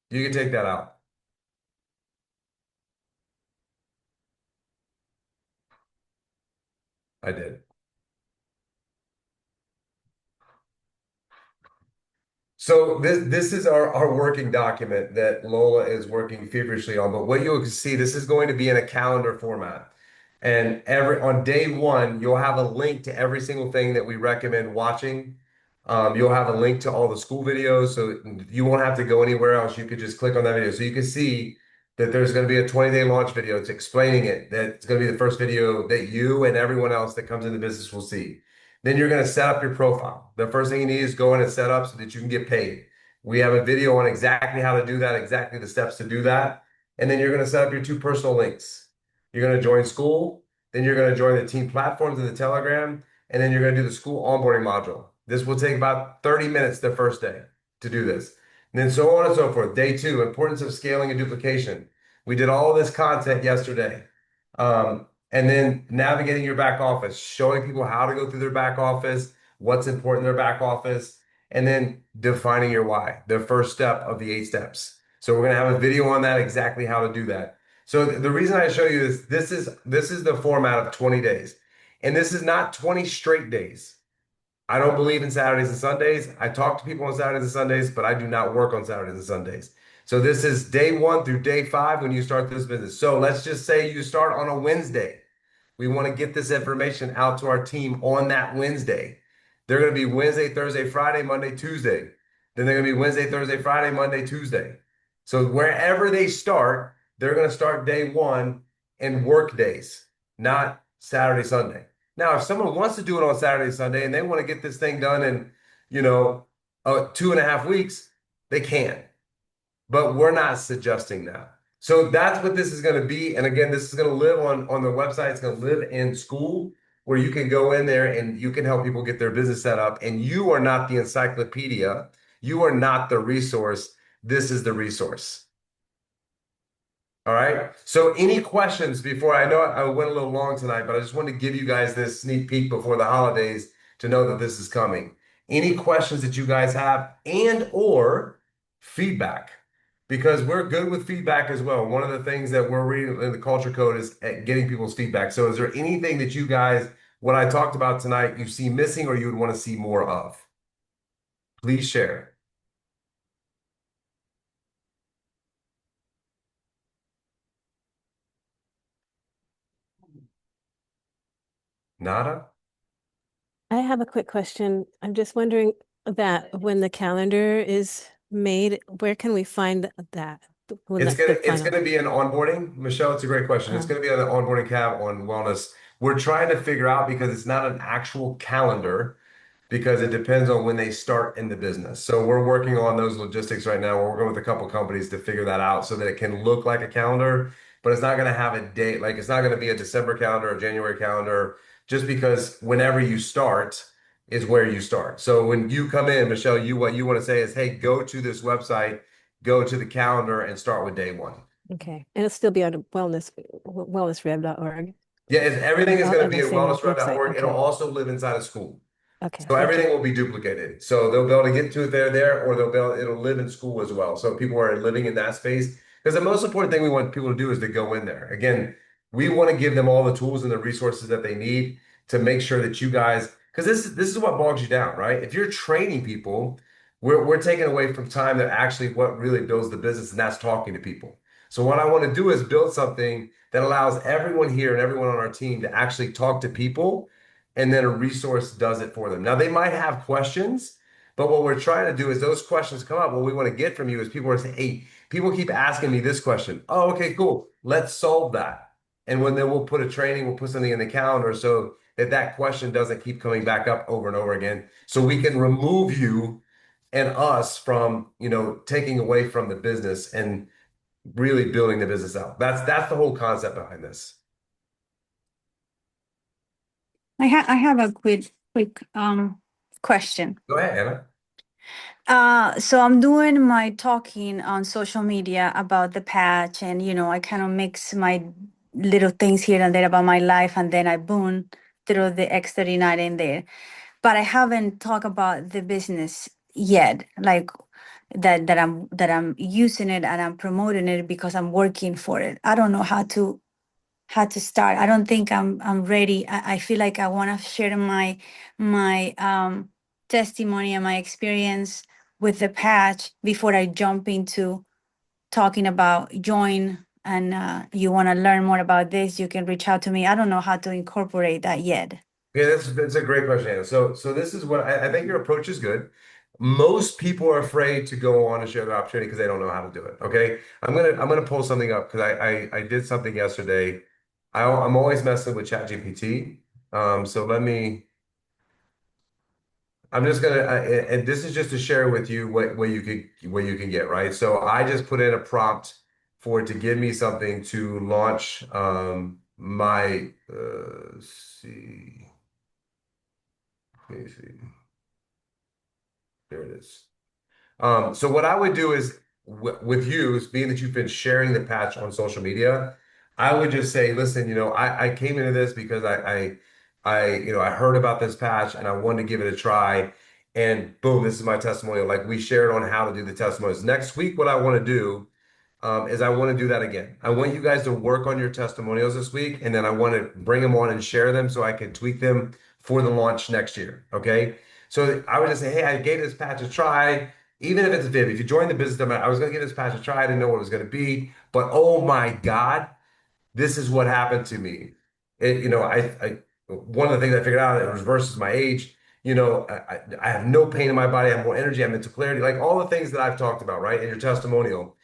You can take that out. I did. So this is our working document that Lola is working feverishly on. But what you'll see, this is going to be in a calendar format. And on day one, you'll have a link to every single thing that we recommend watching. You'll have a link to all the school videos, so you won't have to go anywhere else. You could just click on that video. So you can see that there's going to be a 20-day launch video. It's explaining it. That it's going to be the first video that you and everyone else that comes into business will see. Then you're going to set up your profile. The first thing you need is go in and set up so that you can get paid. We have a video on exactly how to do that, exactly the steps to do that. And then you're going to set up your two personal links. You're going to join school. Then you're going to join the team platforms in the Telegram. And then you're going to do the school onboarding module. This will take about 30 minutes the first day to do this. And then so on and so forth. Day 2, importance of scaling and duplication. We did all this content yesterday. And then navigating your back office, showing people how to go through their back office, what's important in their back office, and then defining your why, the first step of the 8 steps. So we're going to have a video on that, exactly how to do that. So the reason I show you this is the format of 20 days. And this is not 20 straight days. I don't believe in Saturdays and Sundays. I talk to people on Saturdays and Sundays, but I do not work on Saturdays and Sundays. So this is day 1 through day 5 when you start this business. So let's just say you start on a Wednesday. We want to get this information out to our team on that Wednesday. They're going to be Wednesday, Thursday, Friday, Monday, Tuesday. Then they're going to be Wednesday, Thursday, Friday, Monday, Tuesday. So wherever they start, they're going to start day 1 and work days, not Saturday, Sunday. Now, if someone wants to do it on Saturday, Sunday, and they want to get this thing done in, 2.5 weeks, they can. But we're not suggesting that. So that's what this is going to be. And again, this is going to live on the website. It's going to live in school where you can go in there and you can help people get their business set up. And you are not the encyclopedia. You are not the resource. This is the resource. All right. So any questions before I know I went a little long tonight, but I just wanted to give you guys this sneak peek before the holidays to know that this is coming. Any questions that you guys have and or feedback? Because we're good with feedback as well. One of the things that we're reading in the culture code is getting people's feedback. So is there anything that you guys, what I talked about tonight, you see missing or you would want to see more of? Please share. Nada? I have a quick question. I'm just wondering that when the calendar is made, where can we find that? When It's that's the gonna final. be an onboarding. Michelle, it's a great question. It's Uh, gonna be on the onboarding tab on wellness. We're trying to figure out because it's not an actual calendar because it depends on when they start in the business. So we're working on those logistics right now. We're working with a couple companies to figure that out so that it can look like a calendar, but it's not going to have a date. Like it's not going to be a December calendar or January calendar, just because whenever you start is where you start. So when you come in, Michelle, what you want to say is, hey, go to this website, go to the calendar and start with day 1. okay. And it'll still be on wellnessrev.org. Yeah, everything is going to On be the at same website. wellnessrev.org. It'll Okay. also live inside of school. Okay. So Thank everything you. will be duplicated. So they'll be able to get to it there, or it'll live in school as well. So people are living in that space. Because the most important thing we want people to do is to go in there. Again, we want to give them all the tools and the resources that they need to make sure that you guys, because this is what bogs you down, right? If you're training people, we're taking away from time that actually what really builds the business, and that's talking to people. So what I want to do is build something that allows everyone here and everyone on our team to actually talk to people and then a resource does it for them. Now, they might have questions, but what we're trying to do is those questions come up. What we want to get from you is people are saying, hey, people keep asking me this question. Oh, okay, cool. Let's solve that. And then we'll put a training, we'll put something in the calendar so that question doesn't keep coming back up over and over again. So we can remove you and us from, taking away from the business and really building the business out. That's the whole concept behind this. I have a quick question. Go ahead, Anna. So I'm doing my talking on social media about the patch, and I kind of mix my little things here and there about my life, and then I boom throw the X39 in there. But I haven't talked about the business yet, like that I'm using it and I'm promoting it because I'm working for it. I don't know how to start. I don't think I'm ready. I feel like I want to share my testimony and my experience with the patch before I jump into talking about join and you want to learn more about this, you can reach out to me. I don't know how to incorporate that yet. Yeah, that's a great question, Anna. So this is what I think your approach is good. most people are afraid to go on and share their opportunity because they don't know how to do it. Okay. I'm gonna pull something up because I did something yesterday. I'm always messing with ChatGPT. So I'm just gonna, and this is just to share with you what you can get, right? So I just put in a prompt for it to give me something to launch my let's see, let me see, there it is. So what I would do is with you, is being that you've been sharing the patch on social media, I would just say, listen, I came into this because I heard about this patch and I wanted to give it a try. And boom, this is my testimonial. Like we shared on how to do the testimonials. Next week, what I want to do is I want to do that again. I want you guys to work on your testimonials this week, and then I want to bring them on and share them so I can tweak them for the launch next year. Okay. So I would just say, hey, I gave this patch a try. Even if it's a Viv, if you join the business, I was going to give this patch a try. I didn't know what it was going to be, but oh my God, this is what happened to me. One of the things I figured out, it was versus my age. I have no pain in my body. I have more energy. I have mental clarity, like all the things that I've talked about, right, in your testimonial.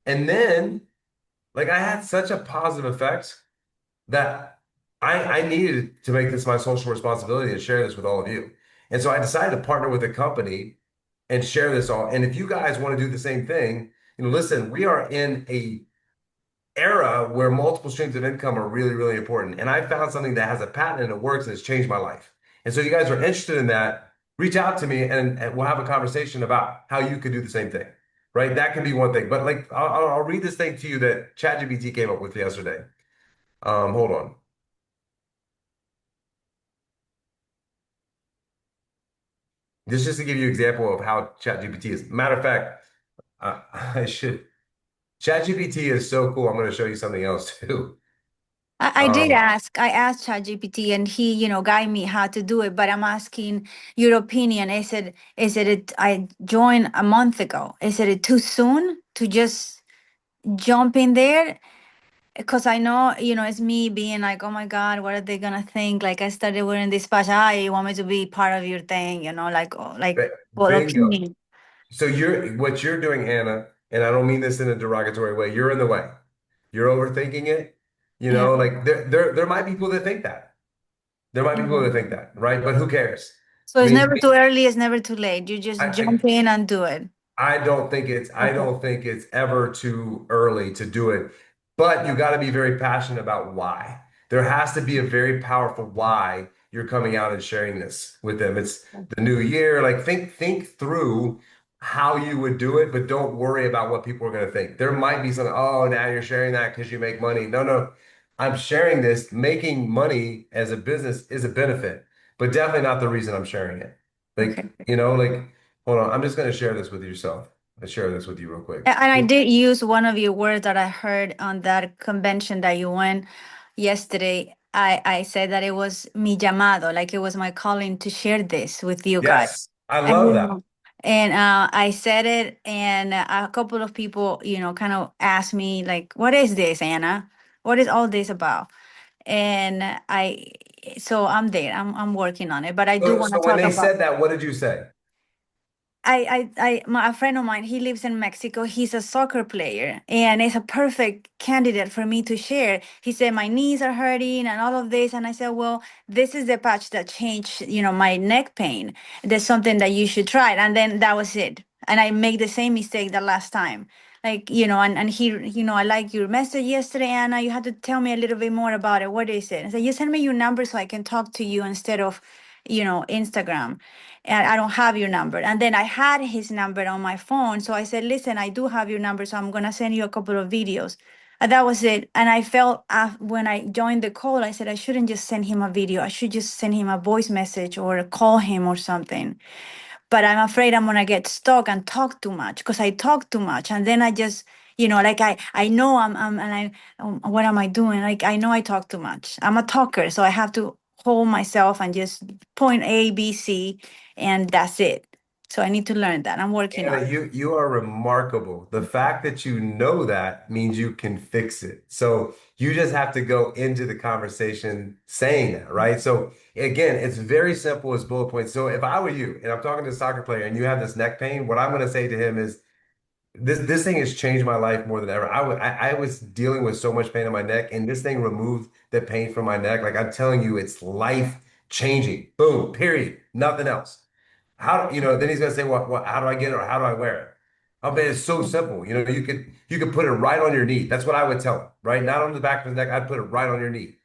And then, like, I had such a positive effect that I needed to make this my social responsibility and share this with all of you. And so I decided to partner with a company and share this all. And if you guys want to do the same thing, listen, we are in a era where multiple streams of income are really, really important. And I found something that has a patent and it works and it's changed my life. And so you guys are interested in that, reach out to me and we'll have a conversation about how you could do the same thing. Right? That could be one thing. But like I'll read this thing to you that ChatGPT came up with yesterday. Hold on. This is just to give you an example of how ChatGPT is. Matter of fact, I should. ChatGPT is so cool. I'm going to show you something else too. I did ask. I asked ChatGPT, and he, guide me how to do it. But I'm asking your opinion. I joined a month ago. Is it too soon to just jump in there? Because I know, it's me being like, oh my God, what are they gonna think? Like I started wearing this patch. Ah, you want me to be part of your thing, like, oh, like, what Bingo. opinion? So what you're doing, Anna, and I don't mean this in a derogatory way, you're in the way. You're overthinking it. Yeah. Like there might be people that think that. There might be people Mhm. that think that, right? But who cares? So I it's mean, never too early. It's never too late. You just I, jump in and do it. I Okay. don't think it's ever too early to do it. But you got to be very passionate about why. There has to be a very powerful why you're coming out and sharing this with them. It's the new year. Like think through how you would do it, but don't worry about what people are going to think. There might be some, oh, now you're sharing that because you make money. No, no. I'm sharing this. Making money as a business is a benefit, but definitely not the reason I'm sharing it. Okay. Like hold on. I'm just going to share this with yourself. Let's share this with you real quick. And I did use one of your words that I heard on that convention that you went yesterday. I said that it was mi llamado, like it was my calling to share this with you guys. Yes, I And, love that. I said it, and a couple of people, kind of asked me, like, what is this, Anna? What is all this about? And so I'm there. I'm working on it, but I do want to So when talk they about. said that, what did you say? A friend of mine, he lives in Mexico. He's a soccer player, and it's a perfect candidate for me to share. He said my knees are hurting and all of this, and I said, well, this is the patch that changed, my neck pain. There's something that you should try, and then that was it. And I made the same mistake the last time, like, and he, I like your message yesterday, Anna. You had to tell me a little bit more about it. What is it? I said, you send me your number so I can talk to you instead of, Instagram, and I don't have your number. And then I had his number on my phone. So I said, listen, I do have your number. So I'm going to send you a couple of videos. And that was it. And I felt when I joined the call, I said, I shouldn't just send him a video. I should just send him a voice message or call him or something. But I'm afraid I'm going to get stuck and talk too much because I talk too much. And then I just, like I know and what am I doing? Like, I know I talk too much. I'm a talker. So I have to hold myself and just point A, B, C, and that's it. So I need to learn that. I'm working on Anna, it. you are remarkable. The fact that you know that means you can fix it. So you just have to go into the conversation saying that, right? So again, it's very simple as bullet points. So if I were you and I'm talking to a soccer player and you have this neck pain, what I'm going to say to him is this thing has changed my life more than ever. I was dealing with so much pain in my neck, and this thing removed the pain from my neck. Like I'm telling you, it's life changing. Boom, period. Nothing else. Then he's gonna say, what, how do I get it or how do I wear it? I mean, it's so simple. You could put it right on your knee. That's what I would tell him, right? Not on the back of his neck. I'd put it right on your knee.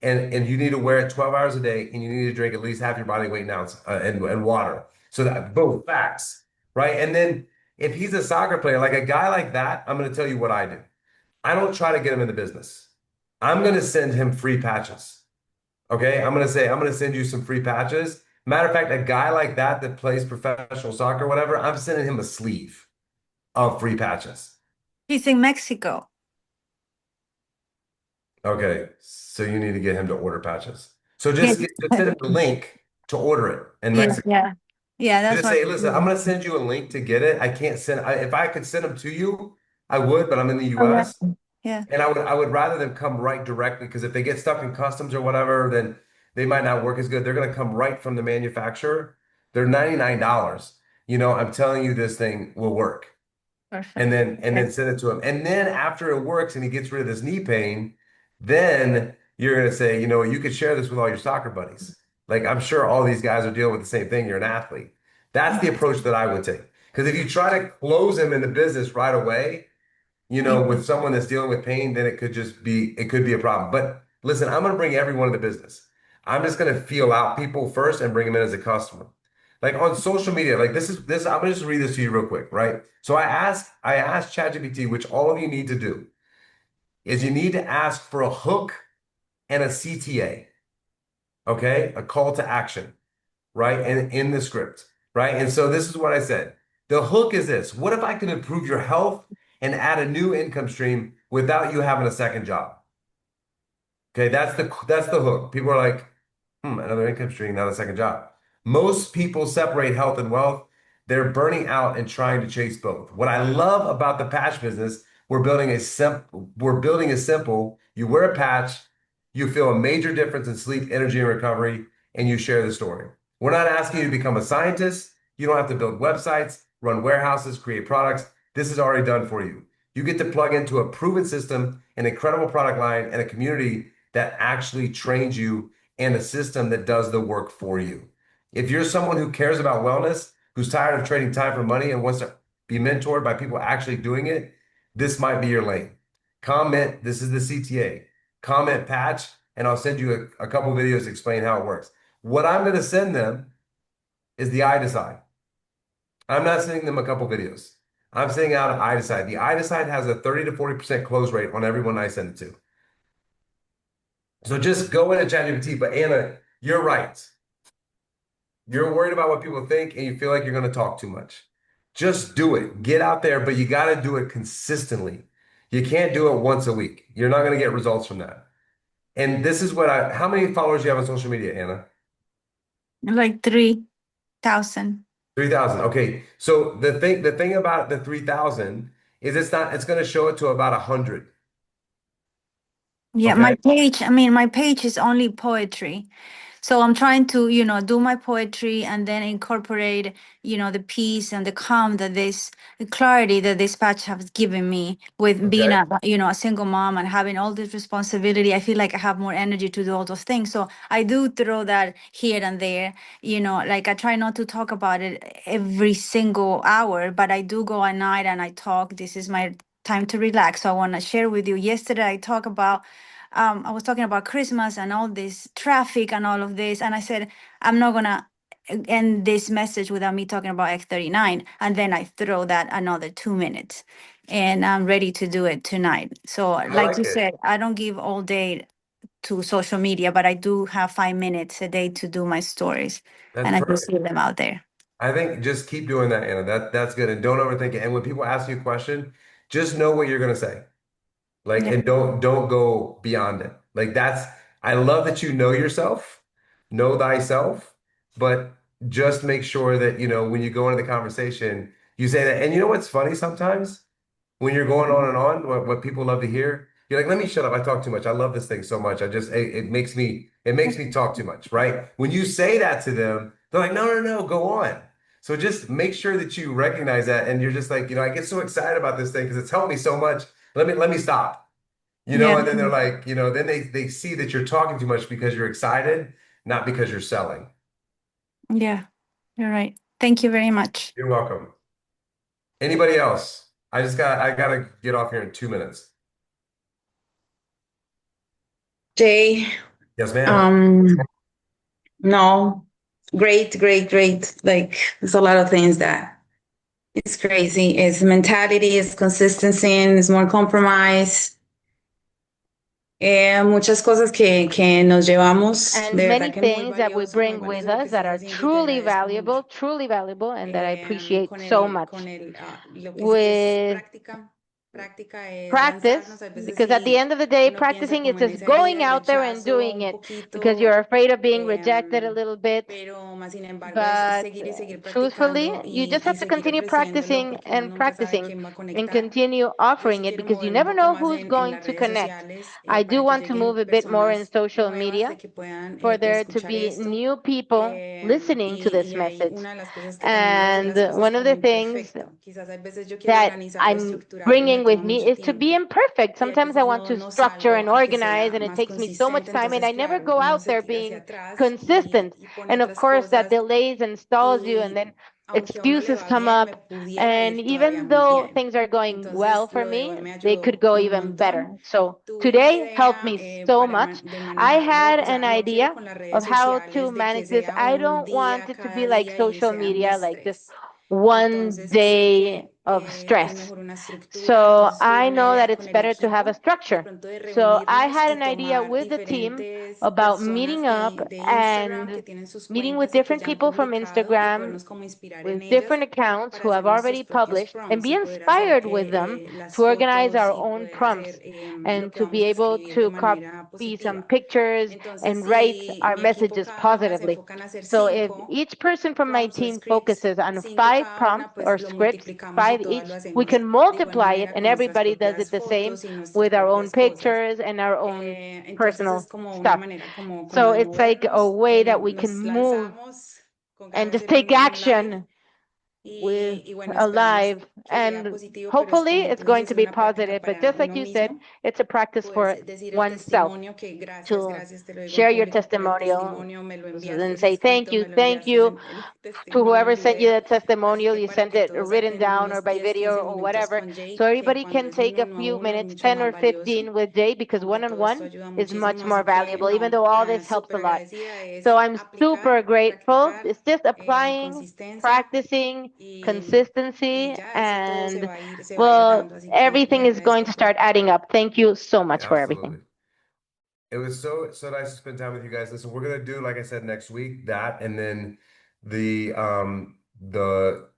And you need to wear it 12 hours a day, and you need to drink at least half your body weight in ounce and water. So that both facts, right? And then if he's a soccer player, like a guy like that, I'm going to tell you what I do. I don't try to get him in the business. I'm going to send him free patches. Okay, I'm going to say I'm going to send you some free patches. Matter of fact, a guy like that that plays professional soccer, whatever, I'm sending him a sleeve of free patches. He's in Mexico. Okay, so you need to get him to order patches. So Yeah. just send him the link to order it in Yeah, Mexico. yeah. Yeah, that's Just what say, I'm listen, I'm doing. going to send you a link to get it. I can't send, if I could send them to you, I would, but I'm in the Oh, yeah. US. Yeah. And I would rather them come right directly because if they get stuck in customs or whatever, then they might not work as good. They're going to come right from the manufacturer. They're $99. I'm telling you, this thing will work. and Perfect. then and Okay. then send it to him. And then after it works and he gets rid of this knee pain, then you're gonna say, you could share this with all your soccer buddies. Like I'm sure all these guys are dealing with the same thing. You're an athlete. That's the approach that I would take. Because if you try to close him in the business right away, Yeah. with someone that's dealing with pain, then it could be a problem. But listen, I'm gonna bring everyone in the business. I'm just gonna feel out people first and bring them in as a customer. Like on social media, like this, I'm gonna just read this to you real quick, right? So I asked ChatGPT, which all of you need to do, is you need to ask for a hook and a CTA, okay? A call to action, right? And in the script, right? And so this is what I said. The hook is this: what if I can improve your health and add a new income stream without you having a second job? Okay, that's the hook. People are like, another income stream, not a second job. Most people separate health and wealth. They're burning out and trying to chase both. What I love about the patch business, we're building a simple. You wear a patch, you feel a major difference in sleep, energy, and recovery, and you share the story. We're not asking you to become a scientist. You don't have to build websites, run warehouses, create products. This is already done for you. You get to plug into a proven system, an incredible product line, and a community that actually trains you and a system that does the work for you. If you're someone who cares about wellness, who's tired of trading time for money and wants to be mentored by people actually doing it, this might be your lane. Comment, this is the CTA. Comment patch, and I'll send you a couple videos to explain how it works. What I'm going to send them is the I Decide. I'm not sending them a couple videos. I'm sending out an I Decide. The I Decide has a 30 to 40% close rate on everyone I send it to. So just go into ChatGPT. But Anna, you're right. You're worried about what people think and you feel like you're going to talk too much. Just do it. Get out there, but you got to do it consistently. You can't do it once a week. You're not going to get results from that. And this is how many followers do you have on social media, Anna? Like 3,000. 3,000. Okay. So the thing about the 3,000 is it's going to show it to about 100. Yeah, Okay. my page is only poetry. So I'm trying to, do my poetry and then incorporate, the peace and the calm the clarity that this patch has given me with being Okay. a single mom and having all this responsibility. I feel like I have more energy to do all those things. So I do throw that here and there, like I try not to talk about it every single hour, but I do go at night and I talk. This is my time to relax. So I want to share with you. Yesterday I talked about I was talking about Christmas and all this traffic and all of this. And I said, I'm not going to end this message without me talking about X39. And then I throw that another 2 minutes and I'm ready to do it tonight. So, I like like you it. said, I don't give all day to social media, but I do have 5 minutes a day to do my stories That's and I just perfect. leave them out there. I think just keep doing that, Anna. That's good. And don't overthink it. And when people ask you a question, just know what you're going to say. Like, Yeah. and don't go beyond it. Like I love that you know yourself, know thyself, but just make sure that, when you go into the conversation, you say that. And you know what's funny sometimes? When you're going on and on, what people love to hear, you're like, let me shut up. I talk too much. I love this thing so much. It makes me talk too much, right? When you say that to them, they're like, no, no, no, go on. So just make sure that you recognize that, and you're just like, I get so excited about this thing because it's helped me so much. Let me stop. Yeah. And then they're like, then they see that you're talking too much because you're excited, not because you're selling. Yeah, you're right. Thank you very much. You're welcome. Anybody else? I gotta get off here in 2 minutes. Jay, Yes, ma'am. um, no, great, great, great. Like, there's a lot of things that it's crazy. It's mentality, it's consistency, and it's more compromise. Muchas cosas que nos llevamos, And de many verdad que muy things that we valioso, muy bring valioso with lo que us that estás are haciendo y te agradezco mucho. truly valuable, and that I appreciate Con so el, con much. el, lo que es With práctica, práctica es lanzarnos. practice, A veces because at the sí, end of the day, uno piensa practicing is como en just esa going herida, el out there and rechazo doing un it because you're poquito, afraid of being rejected a little bit. pero más sin embargo es But seguir y seguir truthfully, practicando you just y have to seguir continue ofreciéndolo practicing porque uno and nunca sabe practicing quién va a and conectar. continue Yo offering sí it quiero because you moverme un never poco know más who's en going las to redes connect. sociales I do para que want to move lleguen a bit more in personas social nuevas media de que puedan for there to escuchar be esto. new people listening to this Y hay message. una de las cosas que también veo de And las cosas one of como the things imperfecta. Quizás hay veces yo quiero that organizarlo, I'm estructurarlo y me bringing with toma me mucho is to be tiempo. imperfect. Y a Sometimes I veces want no, to no structure salgo and a que organize, sea and it más takes me so much consistente. time, and Entonces, I never claro, go uno out se there tira hacia being atrás consistent. y pone And of otras course, that cosas. delays and stalls you, and then Y aunque a uno le excuses va come bien, me up. pudiera And ir todavía even muy though bien. things are going well Entonces, for lo de hoy me, me they could ayudó go un even better. montón. So Tuve una today helped idea me so much. de I manejarlo, had o an sea, no quiero idea con las redes of how to sociales de que manage this. sea I un don't want día it to cada be like día y social sea mi media, like just estrés. one Entonces, sé day que of es stress. mejor una estructura. So Entonces, tuve I una know that idea con it's el better to have a equipo, de structure. pronto de So I reunirnos had y an idea tomar with the team diferentes about personas meeting up de Instagram que and tienen sus meeting with cuentas y que different ya han people from publicado y Instagram podernos como inspirar en with ellas different accounts para who hacer have nuestros already propios published and prompts be y poder hacer inspired with them que las to organize fotos our y own poder prompts hacer lo and que to be vamos a able escribir de to manera copy some positiva. pictures Entonces, and write si our mi equipo messages cada una se positively. enfoca en hacer So if 5 each person from my prompts o team scripts, focuses on 5 five cada prompts una, pues or lo scripts, multiplicamos y five todas lo each, we hacemos can de igual multiply it manera and con nuestras everybody does propias it the same fotos y nuestras with our own propias cosas. pictures and our own Entonces es personal como una stuff. manera como So de it's like a movernos, way that we can nos move lanzamos con and ganas de just hacer take un live action with y bueno, a esperamos live. que sea And positivo, pero es hopefully como it's tú going dices, to es be una práctica positive. But para just like uno you said, mismo it's a practice poder for decir el oneself testimonio, que gracias, to gracias, te lo digo en share your público por el testimonial testimonio, me lo and enviaste say escrito, me lo thank enviaste you el to testimonio en whoever sent you video, that así testimonial. que You para sent que it todos written saquen down or unos by 10 video 15 or minutos whatever. con Jay, So que everybody cuando can es take uno a a few uno es minutes, mucho 10 más or valioso, 15 with Jay, because como que one on todo esto one ayuda is much muchísimo, more así que valuable, even though no, all this helps súper a lot. agradecida, So es I'm super aplicar, grateful. practicar, It's just applying, consistencia practicing, y consistency, ya eso todo and se va a ir well, dando, así que everything le is going agradezco to por start todo. adding up. Thank you so much for everything. Absolutely. It was so nice to spend time with you guys. Listen, we're gonna do, like I said, next week that, and then the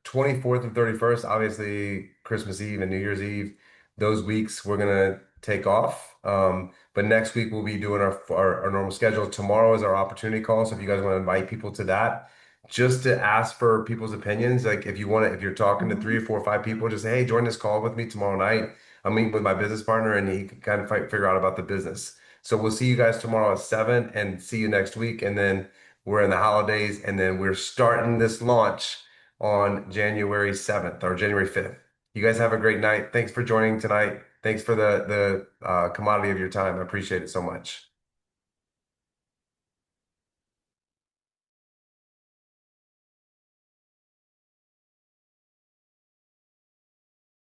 24th and 31st, obviously Christmas Eve and New Year's Eve, those weeks we're gonna take off. But next week we'll be doing our normal schedule. Tomorrow is our opportunity call. So if you guys want to invite people to that, just to ask for people's opinions, like if you're talking to 3 or 4 or 5 people, just say, hey, join this call with me tomorrow night. I'm meeting with my business partner and he can kind of figure out about the business. So we'll see you guys tomorrow at 7 and see you next week. And then we're in the holidays and then we're starting this launch on January 7th or January 5th. You guys have a great night. Thanks for joining tonight. Thanks for the commodity of your time. I appreciate it so much.